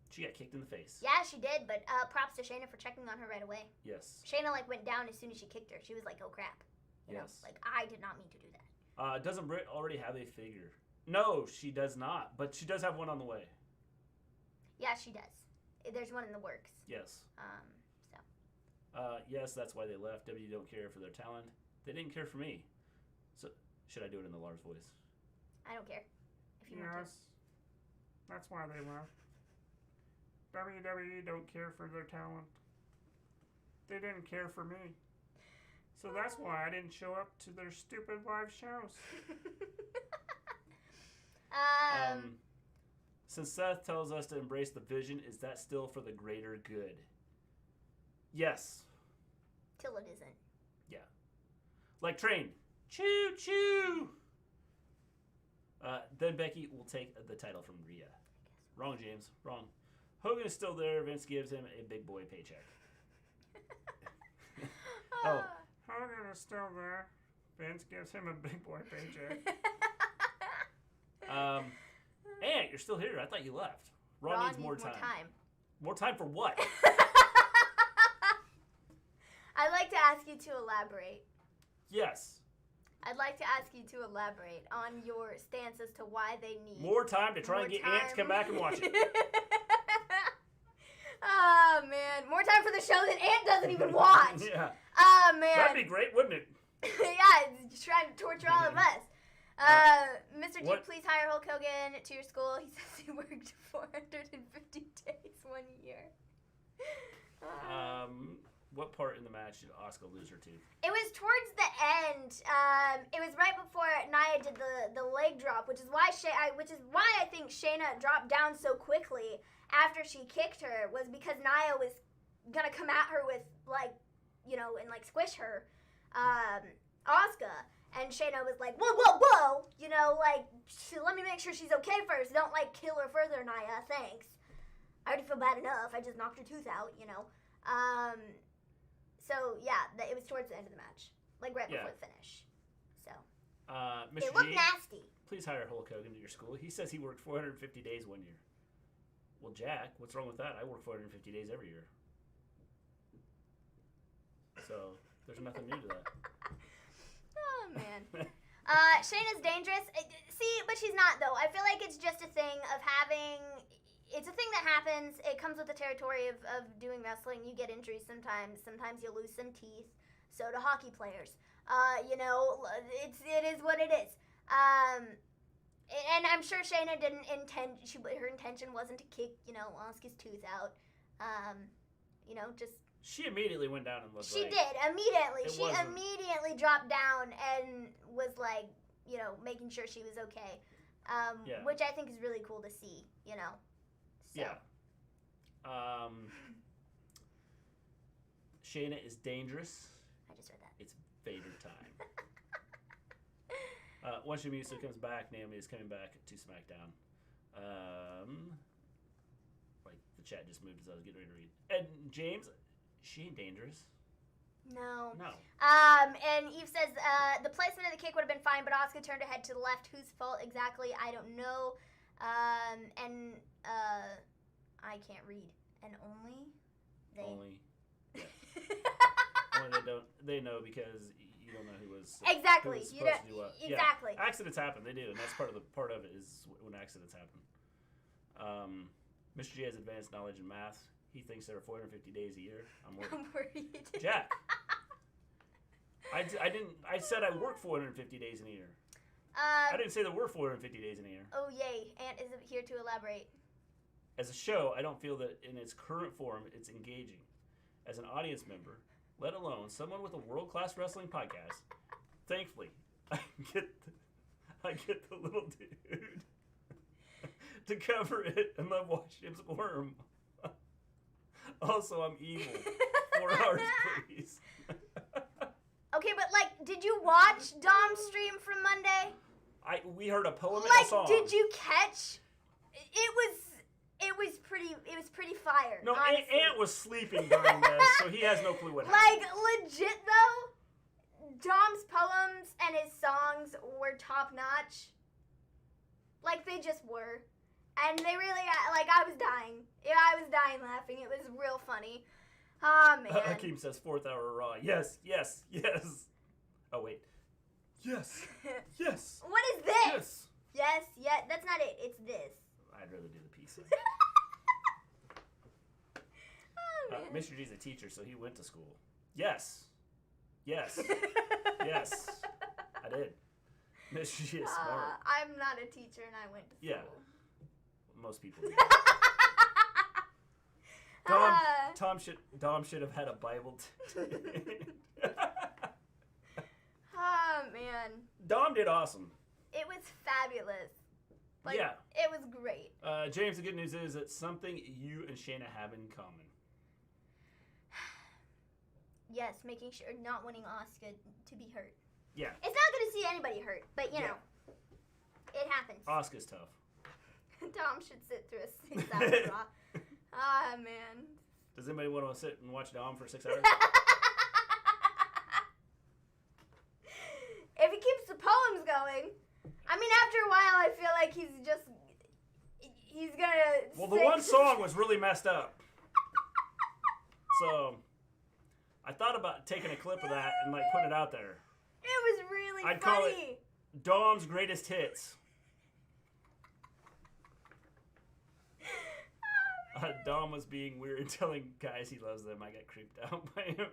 She got kicked in the face. Yeah, she did, but props to Shayna for checking on her right away. Yes. Shayna, went down as soon as she kicked her. She was like, oh, crap. You know? I did not mean to do that. Doesn't Britt already have a figure? No, she does not, but she does have one on the way. Yeah, she does. There's one in the works. Yes. Yes, that's why they left. W don't care for their talent. They didn't care for me. So, should I do it in the Lars voice? I don't care. If Yes. That's why they left. WWE don't care for their talent. They didn't care for me. So that's why I didn't show up to their stupid live shows. Since Seth tells us to embrace the vision, is that still for the greater good? Yes. Till it isn't. Yeah. Like Train. Choo choo! Then Becky will take the title from Rhea. Wrong, James. Wrong. Hogan is still there. Vince gives him a big boy paycheck. Oh. Hager is still there. Vince gives him a big boy paycheck. Aunt, you're still here. I thought you left. Ron needs more time. More time for what? I'd like to ask you to elaborate. Yes. I'd like to ask you to elaborate on your stance as to why they need more time to try and get Aunt to come back and watch it. Oh, man. More time for the show that Aunt doesn't even watch. Yeah. Oh, man. That'd be great, wouldn't it? Yeah, it's trying to torture all of us. Mr. G, please hire Hulk Hogan to your school. He says he worked 450 days 1 year. What part in the match did Asuka lose her tooth? It was towards the end. It was right before Nia did the leg drop, which is why I think Shayna dropped down so quickly after she kicked her, was because Nia was gonna come at her with and squish her, Asuka, and Shayna was like, whoa, whoa, whoa, let me make sure she's okay first. Don't kill her further, Nia. Thanks. I already feel bad enough. I just knocked her tooth out, So, yeah, it was towards the end of the match. Right before the finish. So. Mr. It looked G, nasty. Please hire Hulk Hogan to your school. He says he worked 450 days 1 year. Well, Jack, what's wrong with that? I work 450 days every year. So, there's nothing new to that. Oh, man. Shayna's dangerous. See, but she's not, though. I feel like it's just a thing of having... It's a thing that happens. It comes with the territory of doing wrestling. You get injuries sometimes. Sometimes you lose some teeth. So do hockey players. It is what it is. And I'm sure Shayna didn't intend. Her intention wasn't to kick, Asuka's tooth out. Just. She immediately went down and was She did immediately. She immediately dropped down and was making sure she was okay. Which I think is really cool to see. So. Yeah. Shayna is dangerous. I just read that. It's Vader time. Once Shimizu comes back, Naomi is coming back to SmackDown. The chat just moved as I was getting ready to read. And James, she ain't dangerous. No. No. And Eve says the placement of the kick would have been fine, but Asuka turned her head to the left. Whose fault exactly? I don't know. I can't read. And only they. Only. Yeah. Only they know because you don't know who was exactly. Who was supposed to do what. Exactly. Yeah. Accidents happen. They do, and that's part of it is when accidents happen. Mr. G has advanced knowledge in math. He thinks there are 450 days a year. I'm worried. Jack. I said I work 450 days in a year. I didn't say there were 450 days in a year. Oh, yay. Ant is here to elaborate. As a show, I don't feel that in its current form it's engaging. As an audience member, let alone someone with a world-class wrestling podcast, thankfully, I get the little dude to cover it and let watch him squirm. Also, I'm evil. 4 hours, please. Okay, but did you watch Dom's stream from Monday? We heard a poem and a song. Did you catch? It was pretty fire. No, honestly. Ant was sleeping during this, so he has no clue what happened. Legit though, Dom's poems and his songs were top notch. They just were. And they really, I was dying. Yeah, I was dying laughing. It was real funny. Oh, man. Hakeem says 4th hour Raw. Yes. Oh, wait. Yes. Yes. What is this? Yes. That's not it. It's this. I'd rather do the piece. Oh, man. Mr. G's a teacher, so he went to school. Yes. Yes. I did. Mr. G is smart. I'm not a teacher and I went to school. Yeah. Most people do. Dom should have had a Bible. Oh, man. Dom did awesome. It was fabulous. Yeah. It was great. James, the good news is it's something you and Shayna have in common. Yes, making sure not wanting Asuka to be hurt. Yeah. It's not good to see anybody hurt, but you know, it happens. Asuka's tough. Dom should sit through a 6-hour Raw. Ah, man. Does anybody want to sit and watch Dom for 6 hours? If he keeps the poems going, I mean, after a while, I feel like he's gonna. Well, the one song was really messed up. So, I thought about taking a clip of that and put it out there. It was really I'd funny. call it Dom's greatest hits. Dom was being weird, telling guys he loves them. I got creeped out by him.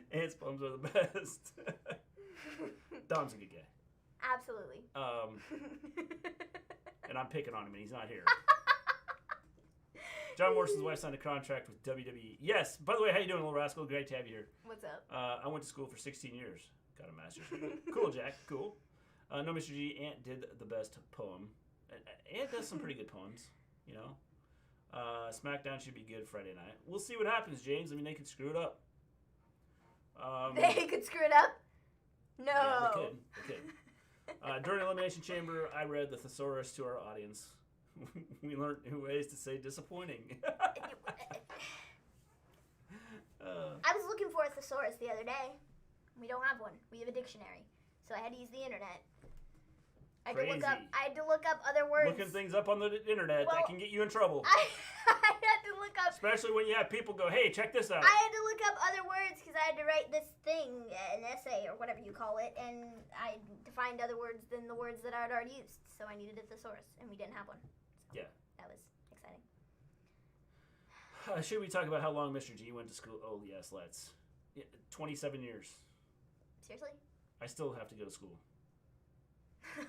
His poems are the best. Dom's a good guy. Absolutely. And I'm picking on him, and he's not here. John Morrison's wife signed a contract with WWE. Yes. By the way, how you doing, little rascal? Great to have you here. What's up? I went to school for 16 years. Got a master's degree. Cool, Jack. Cool. No, Mr. G. Ant did the best poem. Ant does some pretty good poems, you know. SmackDown should be good Friday night. We'll see what happens, James. I mean, they could screw it up. They could screw it up? No. Yeah, they could. During Elimination Chamber, I read the thesaurus to our audience. We learned new ways to say disappointing. I was looking for a thesaurus the other day. We don't have one. We have a dictionary. So I had to use the internet. I had to look up other words. Looking things up on the internet, that can get you in trouble. I had to look up. Especially when you have people go, hey, check this out. I had to look up other words because I had to write this thing, an essay or whatever you call it, and I had to find other words than the words that I had already used. So I needed a thesaurus, and we didn't have one. So yeah. That was exciting. Should we talk about how long Mr. G went to school? Oh, yes, let's. 27 years. Seriously? I still have to go to school.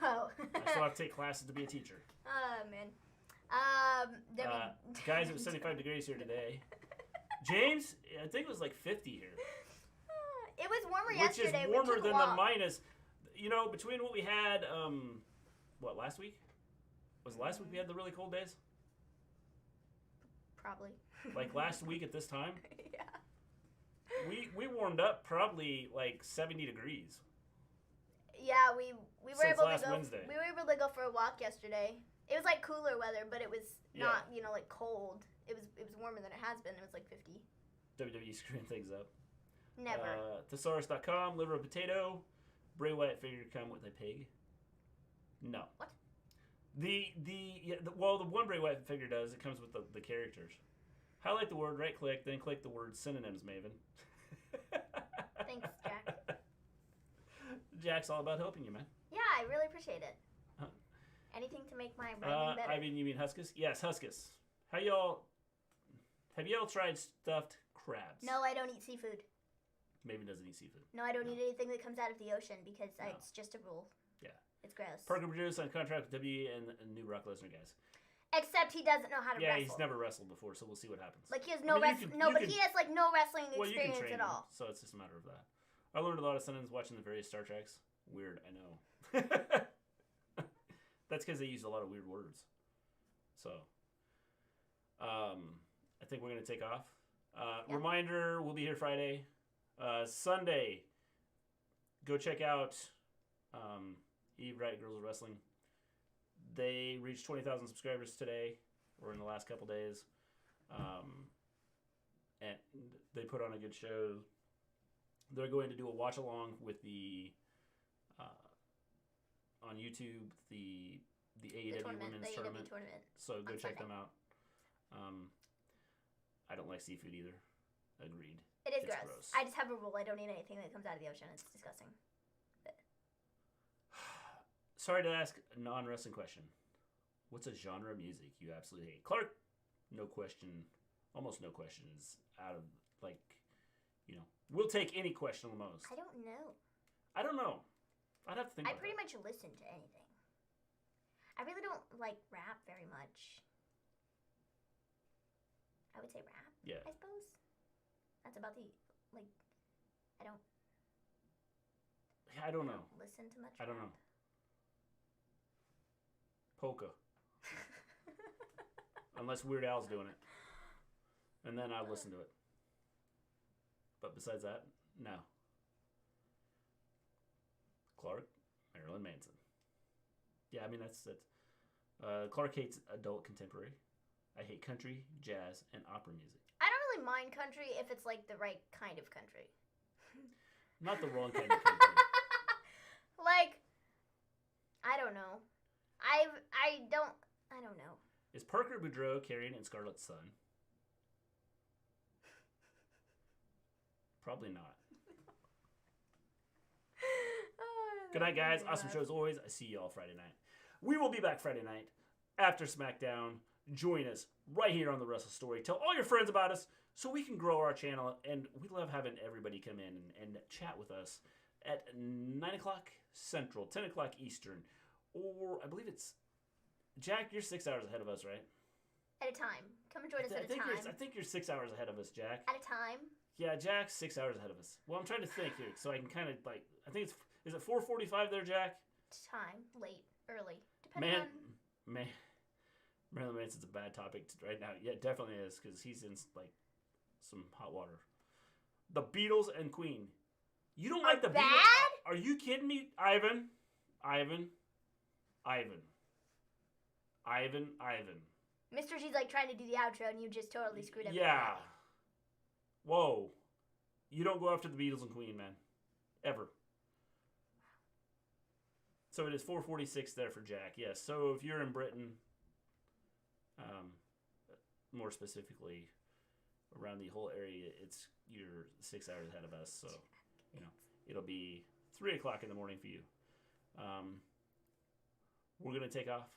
Oh. I still have to take classes to be a teacher. Oh, man. Guys, it was 75 degrees here today. James, I think it was 50 here. It was warmer yesterday. Which is warmer than the minus. You know, between what we had, last week? Was last week we had the really cold days? Probably. Last week at this time? Yeah. We warmed up probably 70 degrees. Yeah, we were able to go. Wednesday. We were able to go for a walk yesterday. It was cooler weather, but it was not cold. It was warmer than it has been. It was 50. WWE screwing things up. Never. Thesaurus.com, liver of potato. Bray Wyatt figure come with a pig. No. What? The one Bray Wyatt figure does. It comes with the characters. Highlight the word, right click, then click the word synonyms, Maven. Thanks, Jack. Jack's all about helping you, man. Yeah, I really appreciate it. Anything to make my writing better. You mean Huskus? Yes, Huskus. Have y'all tried stuffed crabs? No, I don't eat seafood. Maven doesn't eat seafood. No, I don't eat anything that comes out of the ocean because it's just a rule. Yeah. It's gross. Parker produced on contract with WWE and new Brock Lesnar guys. Except he doesn't know how to wrestle. Yeah, he's never wrestled before, so we'll see what happens. He has no wrestling. No, but he has no wrestling experience at all. So it's just a matter of that. I learned a lot of synonyms watching the various Star Treks. Weird, I know. That's because they use a lot of weird words. So, I think we're going to take off. Reminder, we'll be here Friday. Sunday, go check out Eve Wright Girls of Wrestling. They reached 20,000 subscribers today, or in the last couple days. And they put on a good show. They're going to do a watch along with the on YouTube the AEW Women's Tournament. So go check them out. I don't like seafood either. Agreed. It's gross. I just have a rule. I don't eat anything that comes out of the ocean. It's disgusting. Sorry to ask a non-wrestling question. What's a genre of music you absolutely hate? Clark, no question, almost no question is out of we'll take any question almost. I don't know. I don't know. I'd have to think I about pretty that. much listen to anything. I really don't like rap very much. I would say rap. Yeah. I suppose. That's about the like. I don't. I don't know. Listen to much. I don't rap. know. Polka. Unless Weird Al's doing it. And then I listen to it. But besides that, no. Clark, Marilyn Manson. Yeah, I mean, that's Clark hates adult contemporary. I hate country, jazz, and opera music. I don't really mind country if it's like the right kind of country. Not the wrong kind of country. Like, I don't know. I don't know. Is Parker Boudreaux carrying in Scarlett's son? Probably not. Good night, guys. Awesome show as always. I see you all Friday night. We will be back Friday night after SmackDown. Join us right here on the Wrestle Story. Tell all your friends about us so we can grow our channel. And we love having everybody come in and chat with us at 9 o'clock Central, 10 o'clock Eastern. Or I believe it's... Jack, you're 6 hours ahead of us, right? At a time. Come and join us at a time. I think you're 6 hours ahead of us, Jack. At a time. Yeah, Jack's 6 hours ahead of us. Well, I'm trying to think here, so I can kind of like... I think it's... Is it 4:45 there, Jack? Time. Late. Early. Depending on... Marilyn Manson's a bad topic right now. Yeah, it definitely is, because he's in, like, some hot water. The Beatles and Queen. You don't like the bad? Beatles? Are you kidding me? Ivan. Mr. G's like trying to do the outro and you just totally screwed up. Yeah. Whoa. You don't go after the Beatles and Queen, man. Ever. So it is 4:46 there for Jack. Yes. So if you're in Britain, more specifically around the whole area, you're 6 hours ahead of us. So, it'll be 3 o'clock in the morning for you. We're going to take off.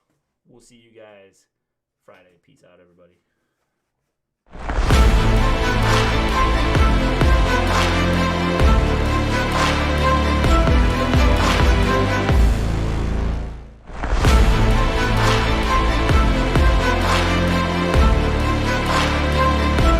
We'll see you guys Friday. Peace out, everybody.